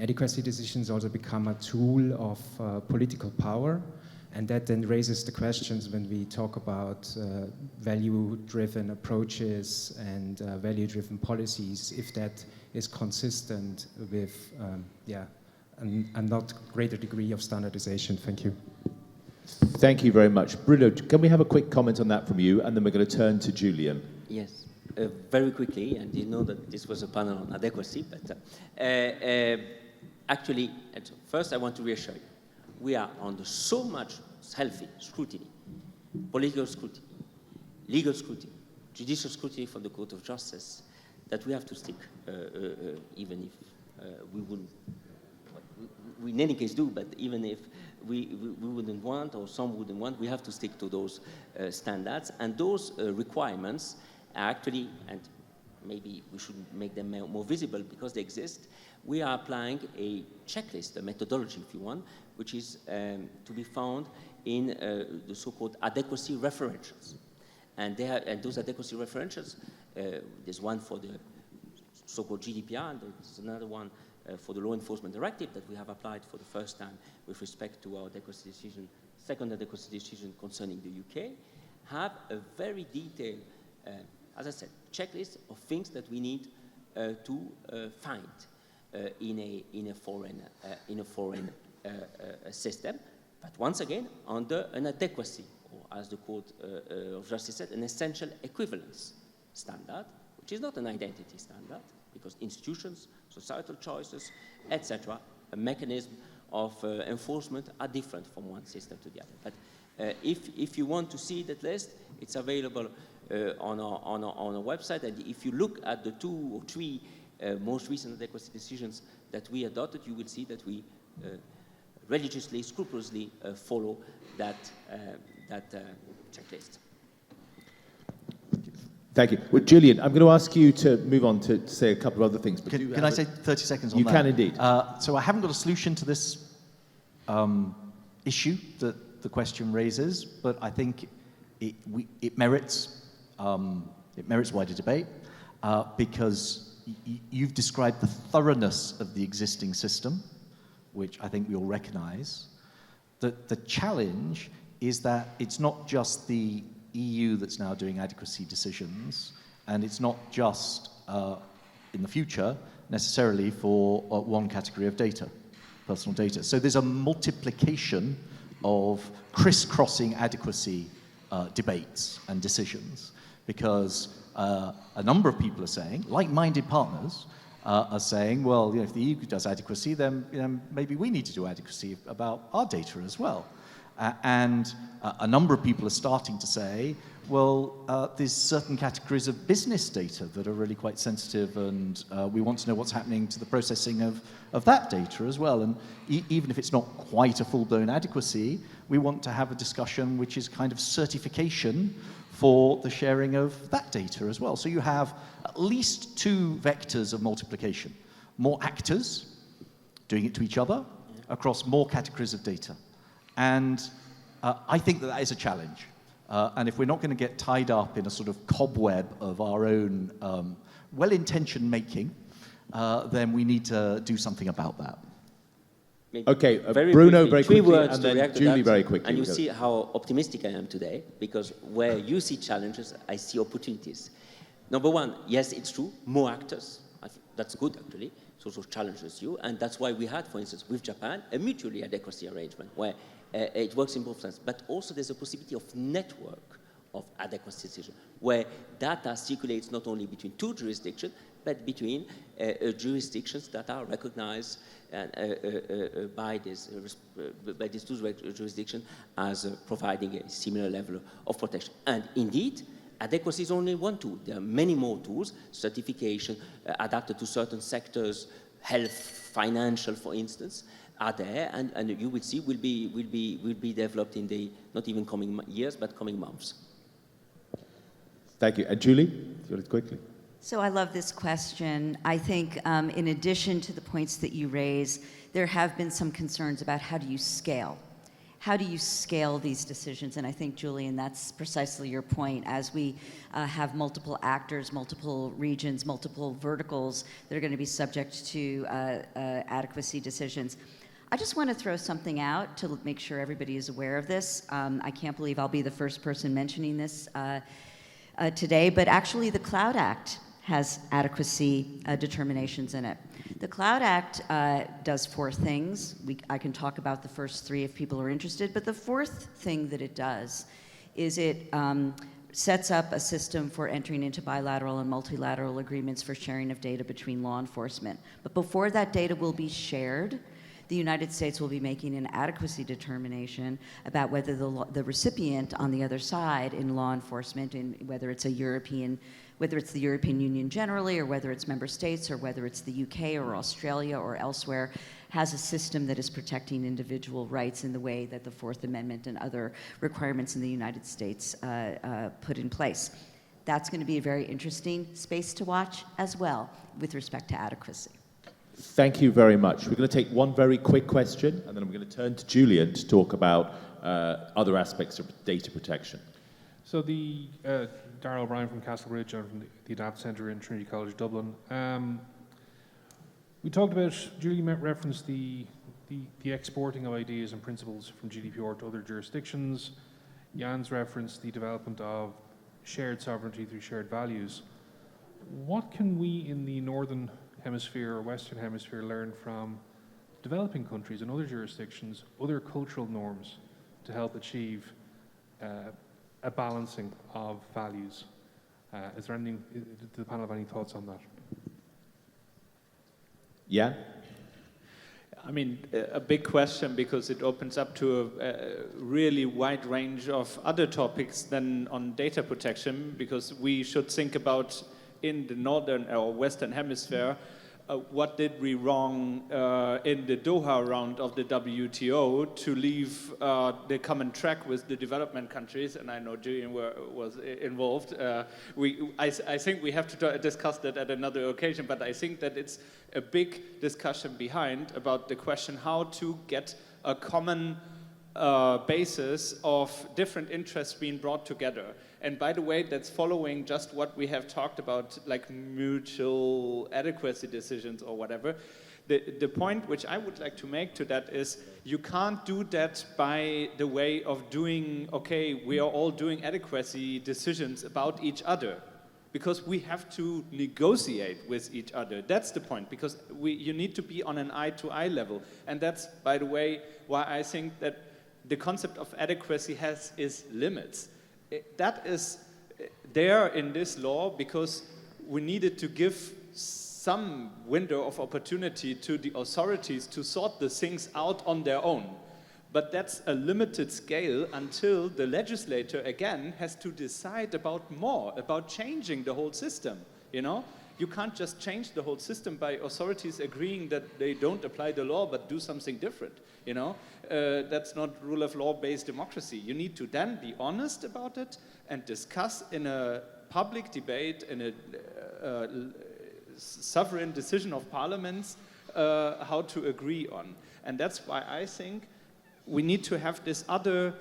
adequacy decisions also become a tool of political power. And that then raises the questions when we talk about value-driven approaches and value-driven policies, if that is consistent with a not greater degree of standardization. Thank you. Thank you very much. Bruno, can we have a quick comment on that from you, and then we're going to turn to Julian. Yes, very quickly, and you know that this was a panel on adequacy, but actually, first I want to reassure you. We are under so much healthy scrutiny, political scrutiny, legal scrutiny, judicial scrutiny from the Court of Justice, that we have to stick, even if we wouldn't, we in any case do, but even if we wouldn't want, or some wouldn't want, we have to stick to those standards. And those requirements are actually, and maybe we should make them more visible because they exist, we are applying a checklist, a methodology, if you want, which is to be found in the so-called adequacy referentials. And those adequacy referentials, there's one for the so-called GDPR, and there's another one for the law enforcement directive that we have applied for the first time with respect to our adequacy decision, second adequacy decision concerning the UK, have a very detailed, as I said, checklist of things that we need to find in a foreign system, but once again under an adequacy, or as the Court of Justice said, an essential equivalence standard, which is not an identity standard, because institutions, societal choices, etc., a mechanism of enforcement are different from one system to the other. But if you want to see that list, it's available on our website. And if you look at the 2 or 3 most recent adequacy decisions that we adopted, you will see that we religiously, scrupulously follow that checklist. Thank you. Well, Julian, I'm going to ask you to move on to say a couple of other things. But Can I say 30 seconds on that? You can indeed. So I haven't got a solution to this issue that the question raises, but I think it merits wider debate because you've described the thoroughness of the existing system, which I think we all recognize. The challenge is that it's not just the EU that's now doing adequacy decisions, and it's not just, in the future, necessarily for one category of data, personal data. So there's a multiplication of crisscrossing adequacy debates and decisions, because a number of people are saying, like-minded partners are saying, well, if the EU does adequacy, then maybe we need to do adequacy about our data as well. And a number of people are starting to say, well, there's certain categories of business data that are really quite sensitive, and we want to know what's happening to the processing of that data as well. And even if it's not quite a full-blown adequacy, we want to have a discussion which is kind of certification for the sharing of that data as well. So you have at least two vectors of multiplication. More actors doing it to each other across more categories of data. And I think that is a challenge. And if we're not going to get tied up in a sort of cobweb of our own well-intentioned making, then we need to do something about that. Okay, briefly, Bruno very three quickly, words and to then react to Julie that, very quickly. And you see how optimistic I am today, because where you see challenges, I see opportunities. Number one, yes, it's true, more actors. I think that's good, actually. It also challenges you, and that's why we had, for instance, with Japan, a mutually adequacy arrangement, where it works in both sides. But also there's a possibility of network of adequacy decision, where data circulates not only between two jurisdictions, but between jurisdictions that are recognized by these two jurisdictions as providing a similar level of protection. And indeed, adequacy is only one tool. There are many more tools, certification, adapted to certain sectors, health, financial, for instance, are there, and you will see will be developed in the not even coming years, but coming months. Thank you. And Julie, quickly. So I love this question. I think in addition to the points that you raise, there have been some concerns about how do you scale? How do you scale these decisions? And I think, Julian, that's precisely your point. As we have multiple actors, multiple regions, multiple verticals that are going to be subject to adequacy decisions. I just want to throw something out to make sure everybody is aware of this. I can't believe I'll be the first person mentioning this today, but actually the Cloud Act has adequacy determinations in it. The Cloud Act does four things. I can talk about the first three if people are interested, but the fourth thing that it does is it sets up a system for entering into bilateral and multilateral agreements for sharing of data between law enforcement. But before that data will be shared, the United States will be making an adequacy determination about whether the recipient on the other side in law enforcement, and whether it's the European Union generally, or whether it's member states, or whether it's the UK or Australia or elsewhere, has a system that is protecting individual rights in the way that the Fourth Amendment and other requirements in the United States put in place. That's going to be a very interesting space to watch as well with respect to adequacy. Thank you very much. We're going to take one very quick question, and then I'm going to turn to Julian to talk about other aspects of data protection. So the Darrell O'Brien from Castlereagh, from the Adapt Centre in Trinity College Dublin. We talked about, Julie referenced the exporting of ideas and principles from GDPR to other jurisdictions. Jan's referenced the development of shared sovereignty through shared values. What can we in the Northern Hemisphere or Western Hemisphere learn from developing countries and other jurisdictions, other cultural norms, to help achieve a balancing of values? Is there anything, do the panel have any thoughts on that? Yeah? I mean, a big question, because it opens up to a really wide range of other topics than on data protection, because we should think about in the Northern or Western Hemisphere, what did we wrong in the Doha round of the WTO to leave the common track with the development countries, and I know Julian was involved. I think we have to discuss that at another occasion, but I think that it's a big discussion behind about the question how to get a common basis of different interests being brought together. And by the way, that's following just what we have talked about, like mutual adequacy decisions or whatever. The point which I would like to make to that is you can't do that by the way of doing, okay, we are all doing adequacy decisions about each other. because we have to negotiate with each other. That's the point, because you need to be on an eye-to-eye level. And that's, by the way, why I think that the concept of adequacy has its limits. That is there in this law because we needed to give some window of opportunity to the authorities to sort the things out on their own. But that's a limited scale until the legislator, again, has to decide about more, about changing the whole system, you know? You can't just change the whole system by authorities agreeing that they don't apply the law but do something different, you know? That's not rule of law-based democracy. You need to then be honest about it and discuss in a public debate, in a sovereign decision of parliaments, how to agree on. And that's why I think we need to have this other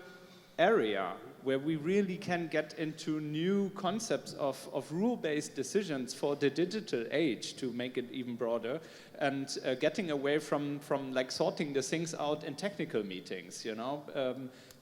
area where we really can get into new concepts of rule-based decisions for the digital age, to make it even broader, and getting away from like sorting the things out in technical meetings, you know.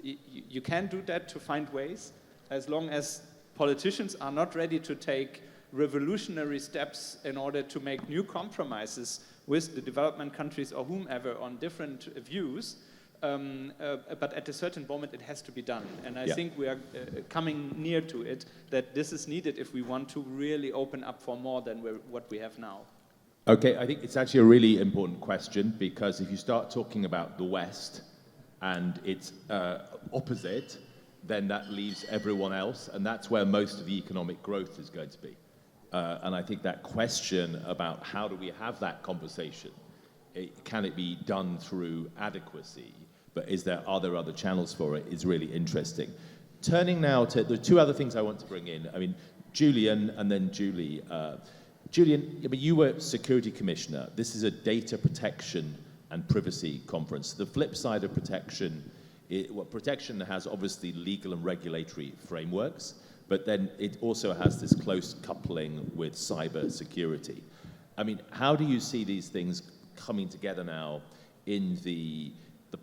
You can do that to find ways, as long as politicians are not ready to take revolutionary steps in order to make new compromises with the development countries or whomever on different views. But at a certain moment it has to be done. And I think we are coming near to it, that this is needed if we want to really open up for more than what we have now. Okay, I think it's actually a really important question, because if you start talking about the West and its opposite, then that leaves everyone else, and that's where most of the economic growth is going to be. And I think that question about how do we have that conversation, can it be done through adequacy, but are there other channels for it, is really interesting. Turning now to the two other things I want to bring in. I mean, Julian and then Julie. Julian, I mean, you were Security Commissioner. This is a data protection and privacy conference. The flip side of protection, protection has obviously legal and regulatory frameworks, but then it also has this close coupling with cyber security. I mean, how do you see these things coming together now in the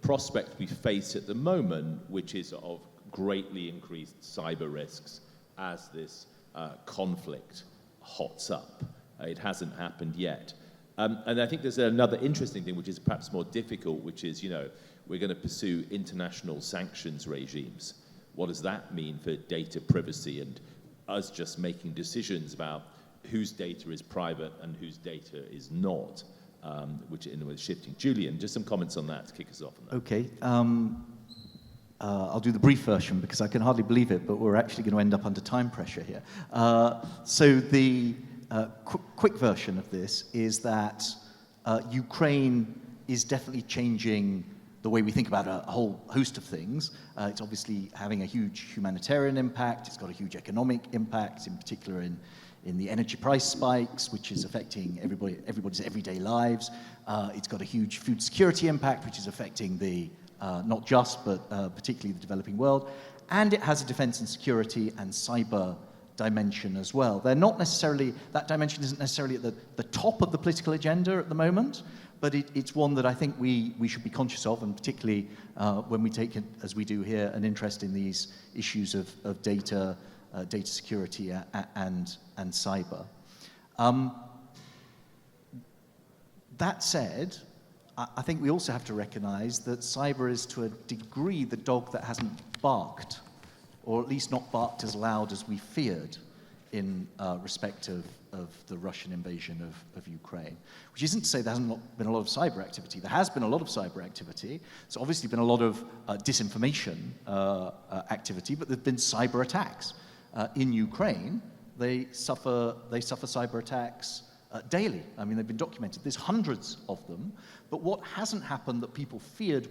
prospect we face at the moment, which is of greatly increased cyber risks as this conflict hots up? It hasn't happened yet. And I think there's another interesting thing, which is perhaps more difficult, which is, you know, we're going to pursue international sanctions regimes. What does that mean for data privacy and us just making decisions about whose data is private and whose data is not, which in a way is shifting. Julian, just some comments on that to kick us off on that. Okay. I'll do the brief version because I can hardly believe it, but we're actually going to end up under time pressure here. So the quick version of this is that Ukraine is definitely changing the way we think about a whole host of things. It's obviously having a huge humanitarian impact. It's got a huge economic impact, in particular in the energy price spikes, which is affecting everybody's everyday lives. It's got a huge food security impact, which is affecting the not just, but particularly the developing world. And it has a defense and security and cyber dimension as well. They're not necessarily, that dimension isn't necessarily at the top of the political agenda at the moment, but it's one that I think we should be conscious of, and particularly when we take, as we do here, an interest in these issues of data security and cyber. That said, I think we also have to recognize that cyber is to a degree the dog that hasn't barked, or at least not barked as loud as we feared in respect of the Russian invasion of Ukraine. Which isn't to say there hasn't been a lot of cyber activity. There has been a lot of cyber activity. There's obviously been a lot of disinformation activity, but there have been cyber attacks. In Ukraine, they suffer cyber attacks daily. I mean, they've been documented. There's hundreds of them. But what hasn't happened that people feared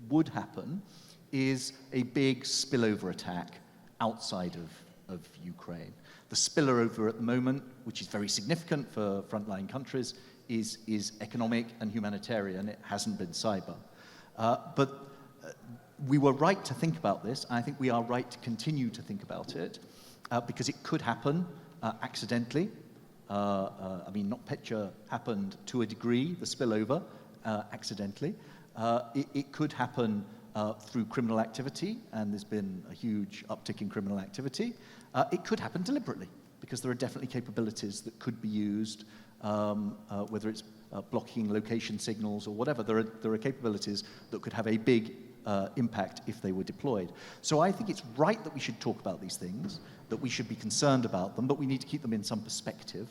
would happen is a big spillover attack outside of Ukraine. The spillover at the moment, which is very significant for frontline countries, is economic and humanitarian. It hasn't been cyber. But we were right to think about this. I think we are right to continue to think about it because it could happen accidentally. I mean, NotPetya happened to a degree, the spillover, accidentally. It could happen through criminal activity, and there's been a huge uptick in criminal activity. It could happen deliberately, because there are definitely capabilities that could be used, whether it's blocking location signals or whatever. There are capabilities that could have a big impact if they were deployed. So I think it's right that we should talk about these things, that we should be concerned about them, but we need to keep them in some perspective.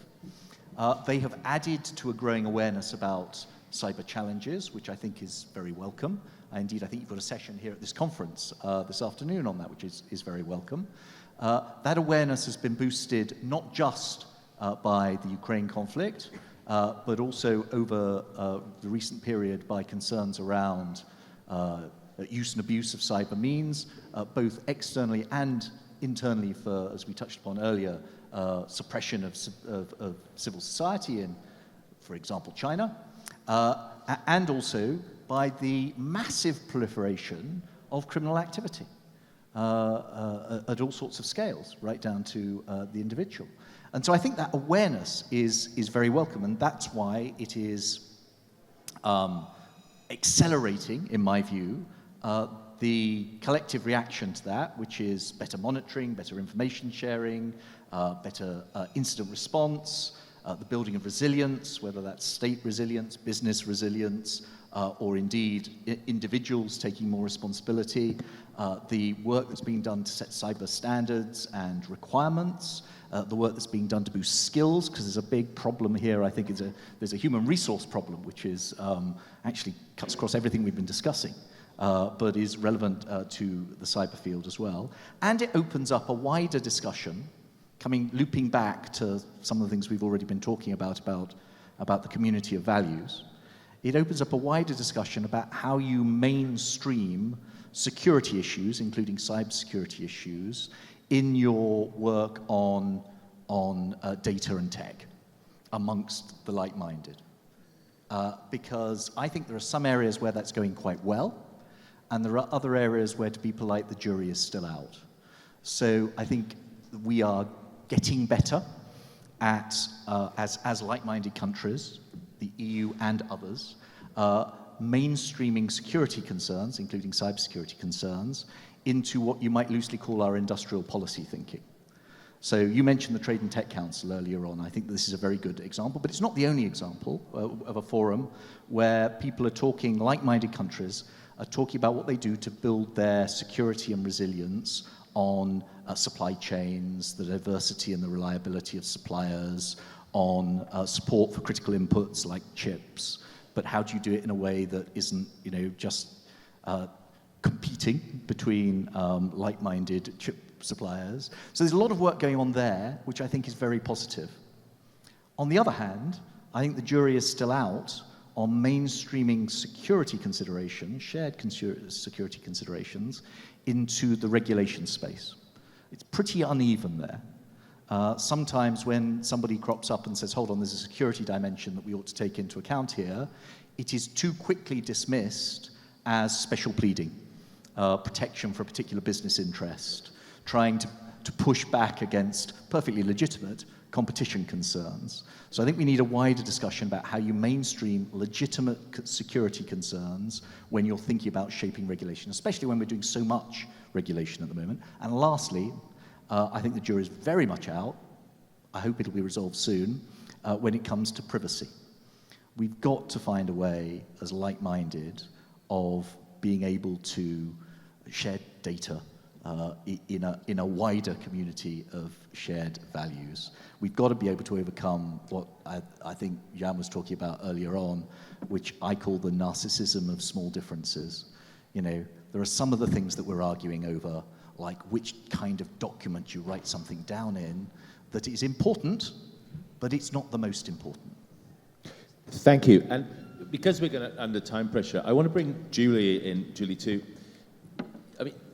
They have added to a growing awareness about cyber challenges, which I think is very welcome. Indeed, I think you've got a session here at this conference this afternoon on that, which is very welcome. That awareness has been boosted not just by the Ukraine conflict, but also over the recent period by concerns around use and abuse of cyber means, both externally and internally for, as we touched upon earlier, suppression of civil society in, for example, China, and also by the massive proliferation of criminal activity at all sorts of scales, right down to the individual. And so I think that awareness is very welcome, and that's why it is accelerating, in my view, the collective reaction to that, which is better monitoring, better information sharing, better incident response, the building of resilience, whether that's state resilience, business resilience, or indeed individuals taking more responsibility, the work that's being done to set cyber standards and requirements, the work that's being done to boost skills, because there's a big problem here, I think, there's a human resource problem, which is actually cuts across everything we've been discussing, but is relevant to the cyber field as well. And it opens up a wider discussion, looping back to some of the things we've already been talking about the community of values. It opens up a wider discussion about how you mainstream security issues, including cybersecurity issues, in your work on data and tech amongst the like-minded. Because I think there are some areas where that's going quite well, and there are other areas where, to be polite, the jury is still out. So I think we are getting better at, as like-minded countries, the EU and others, mainstreaming security concerns, including cybersecurity concerns, into what you might loosely call our industrial policy thinking. So you mentioned the Trade and Tech Council earlier on. I think this is a very good example, but it's not the only example of a forum where people are talking, like-minded countries, are talking about what they do to build their security and resilience on supply chains, the diversity and the reliability of suppliers, on support for critical inputs like chips, but how do you do it in a way that isn't, just competing between like-minded chip suppliers? So there's a lot of work going on there, which I think is very positive. On the other hand, I think the jury is still out on mainstreaming security considerations, shared security considerations, into the regulation space. It's pretty uneven there. Sometimes when somebody crops up and says, hold on, there's a security dimension that we ought to take into account here, it is too quickly dismissed as special pleading, protection for a particular business interest, trying to push back against perfectly legitimate competition concerns. So I think we need a wider discussion about how you mainstream legitimate security concerns when you're thinking about shaping regulation, especially when we're doing so much regulation at the moment. And lastly, I think the jury is very much out. I hope it'll be resolved soon when it comes to privacy. We've got to find a way, as like-minded, of being able to share data in a wider community of shared values. We've got to be able to overcome what I think Jan was talking about earlier on, which I call the narcissism of small differences. There are some of the things that we're arguing over, like which kind of document you write something down in, that is important, but it's not the most important. Thank you. And because we're going to under time pressure, I want to bring Julie too.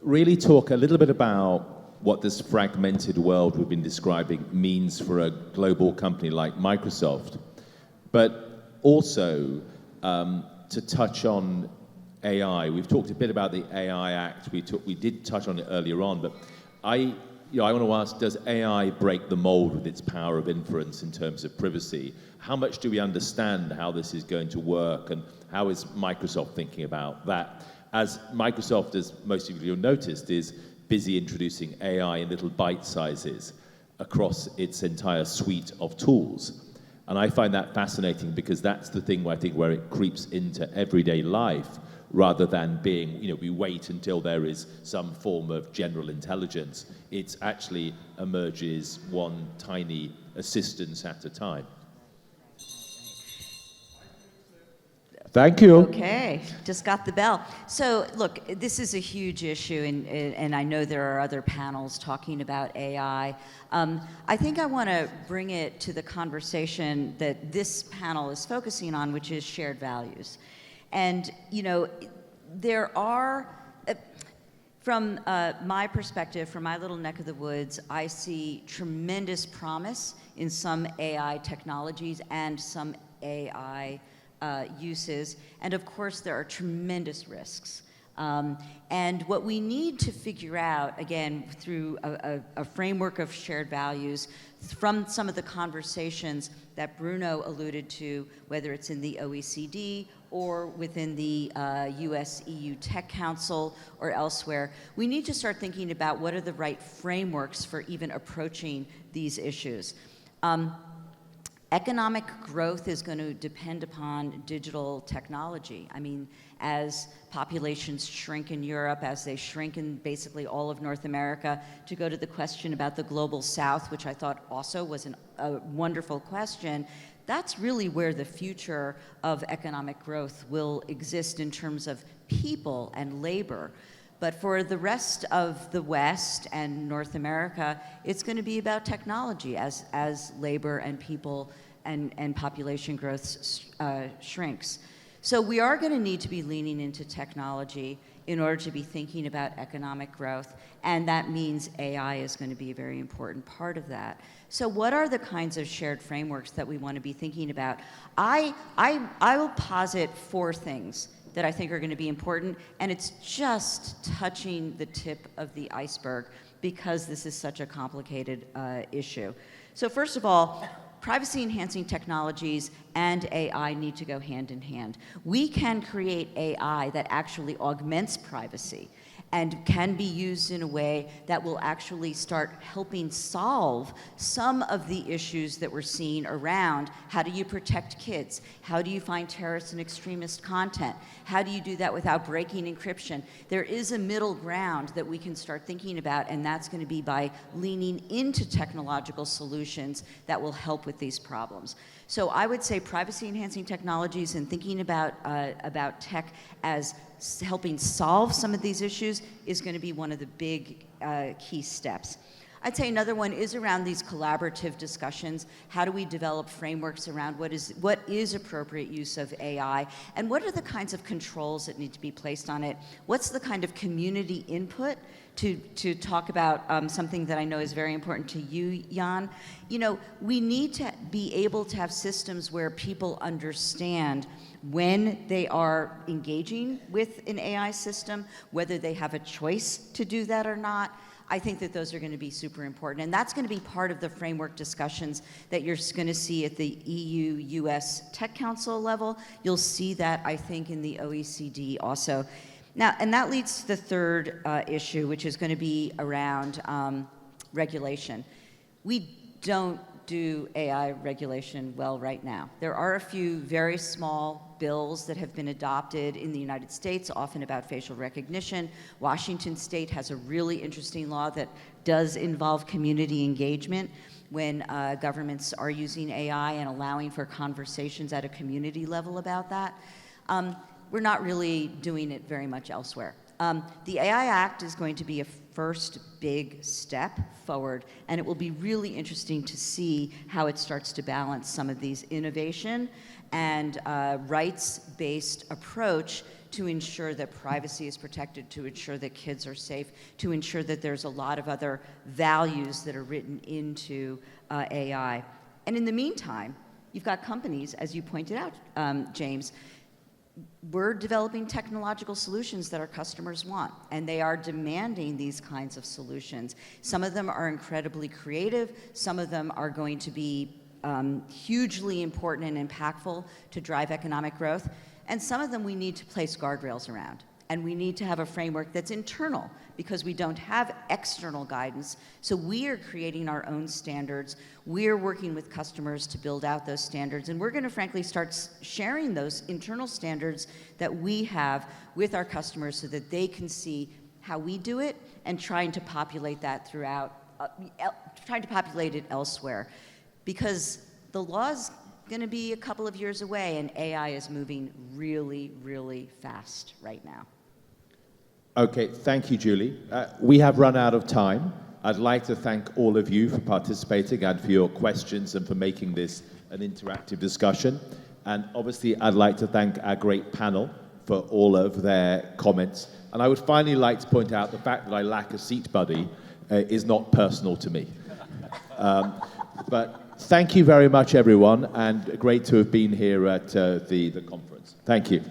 Really talk a little bit about what this fragmented world we've been describing means for a global company like Microsoft, but also to touch on AI. We've talked a bit about the AI Act. We did touch on it earlier on, but I want to ask, does AI break the mold with its power of inference in terms of privacy? How much do we understand how this is going to work, and how is Microsoft thinking about that? As Microsoft, as most of you have noticed, is busy introducing AI in little bite sizes. across its entire suite of tools. And I find that fascinating because that's the thing where I think where it creeps into everyday life rather than being, we wait until there is some form of general intelligence. It actually emerges one tiny assistance at a time. Thank you. Okay, just got the bell. So look, this is a huge issue, and I know there are other panels talking about AI. I think I want to bring it to the conversation that this panel is focusing on, which is shared values. And, there are, from my perspective, from my little neck of the woods, I see tremendous promise in some AI technologies and some AI uses, and of course there are tremendous risks. And what we need to figure out, again, through a framework of shared values, from some of the conversations that Bruno alluded to, whether it's in the OECD or within the US-EU Tech Council or elsewhere, we need to start thinking about what are the right frameworks for even approaching these issues. Economic growth is going to depend upon digital technology. I mean, as populations shrink in Europe, as they shrink in basically all of North America, to go to the question about the global south, which I thought also was a wonderful question, that's really where the future of economic growth will exist in terms of people and labor. But for the rest of the West and North America, it's going to be about technology as labor and people and population growth shrinks. So we are going to need to be leaning into technology in order to be thinking about economic growth, and that means AI is going to be a very important part of that. So what are the kinds of shared frameworks that we want to be thinking about? I will posit 4 things that I think are going to be important, and it's just touching the tip of the iceberg because this is such a complicated issue. So first of all, privacy-enhancing technologies and AI need to go hand in hand. We can create AI that actually augments privacy and can be used in a way that will actually start helping solve some of the issues that we're seeing around how do you protect kids? How do you find terrorist and extremist content? How do you do that without breaking encryption? There is a middle ground that we can start thinking about, and that's going to be by leaning into technological solutions that will help with these problems. So I would say privacy-enhancing technologies and thinking about tech as helping solve some of these issues is going to be one of the big key steps. I'd say another one is around these collaborative discussions. How do we develop frameworks around what is appropriate use of AI, and what are the kinds of controls that need to be placed on it? What's the kind of community input to talk about something that I know is very important to you, Jan? We need to be able to have systems where people understand when they are engaging with an AI system, whether they have a choice to do that or not. I think that those are going to be super important. And that's going to be part of the framework discussions that you're going to see at the EU-US Tech Council level. You'll see that, I think, in the OECD also. Now, and that leads to the third issue, which is going to be around regulation. We don't do AI regulation well right now. There are a few very small bills that have been adopted in the United States, often about facial recognition. Washington State has a really interesting law that does involve community engagement when governments are using AI and allowing for conversations at a community level about that. We're not really doing it very much elsewhere. The AI Act is going to be a first big step forward, and it will be really interesting to see how it starts to balance some of these innovation and rights-based approach to ensure that privacy is protected, to ensure that kids are safe, to ensure that there's a lot of other values that are written into AI. And in the meantime, you've got companies, as you pointed out, James. We're developing technological solutions that our customers want, and they are demanding these kinds of solutions. Some of them are incredibly creative. Some of them are going to be hugely important and impactful to drive economic growth. And some of them we need to place guardrails around. And we need to have a framework that's internal because we don't have external guidance. So we are creating our own standards. We're working with customers to build out those standards. And we're going to frankly start sharing those internal standards that we have with our customers so that they can see how we do it and trying to populate that throughout, trying to populate it elsewhere. Because the law's going to be a couple of years away and AI is moving really, really fast right now. Okay, thank you, Julie. We have run out of time. I'd like to thank all of you for participating and for your questions and for making this an interactive discussion. And obviously, I'd like to thank our great panel for all of their comments. And I would finally like to point out the fact that I lack a seat buddy is not personal to me. But thank you very much, everyone, and great to have been here at the conference. Thank you.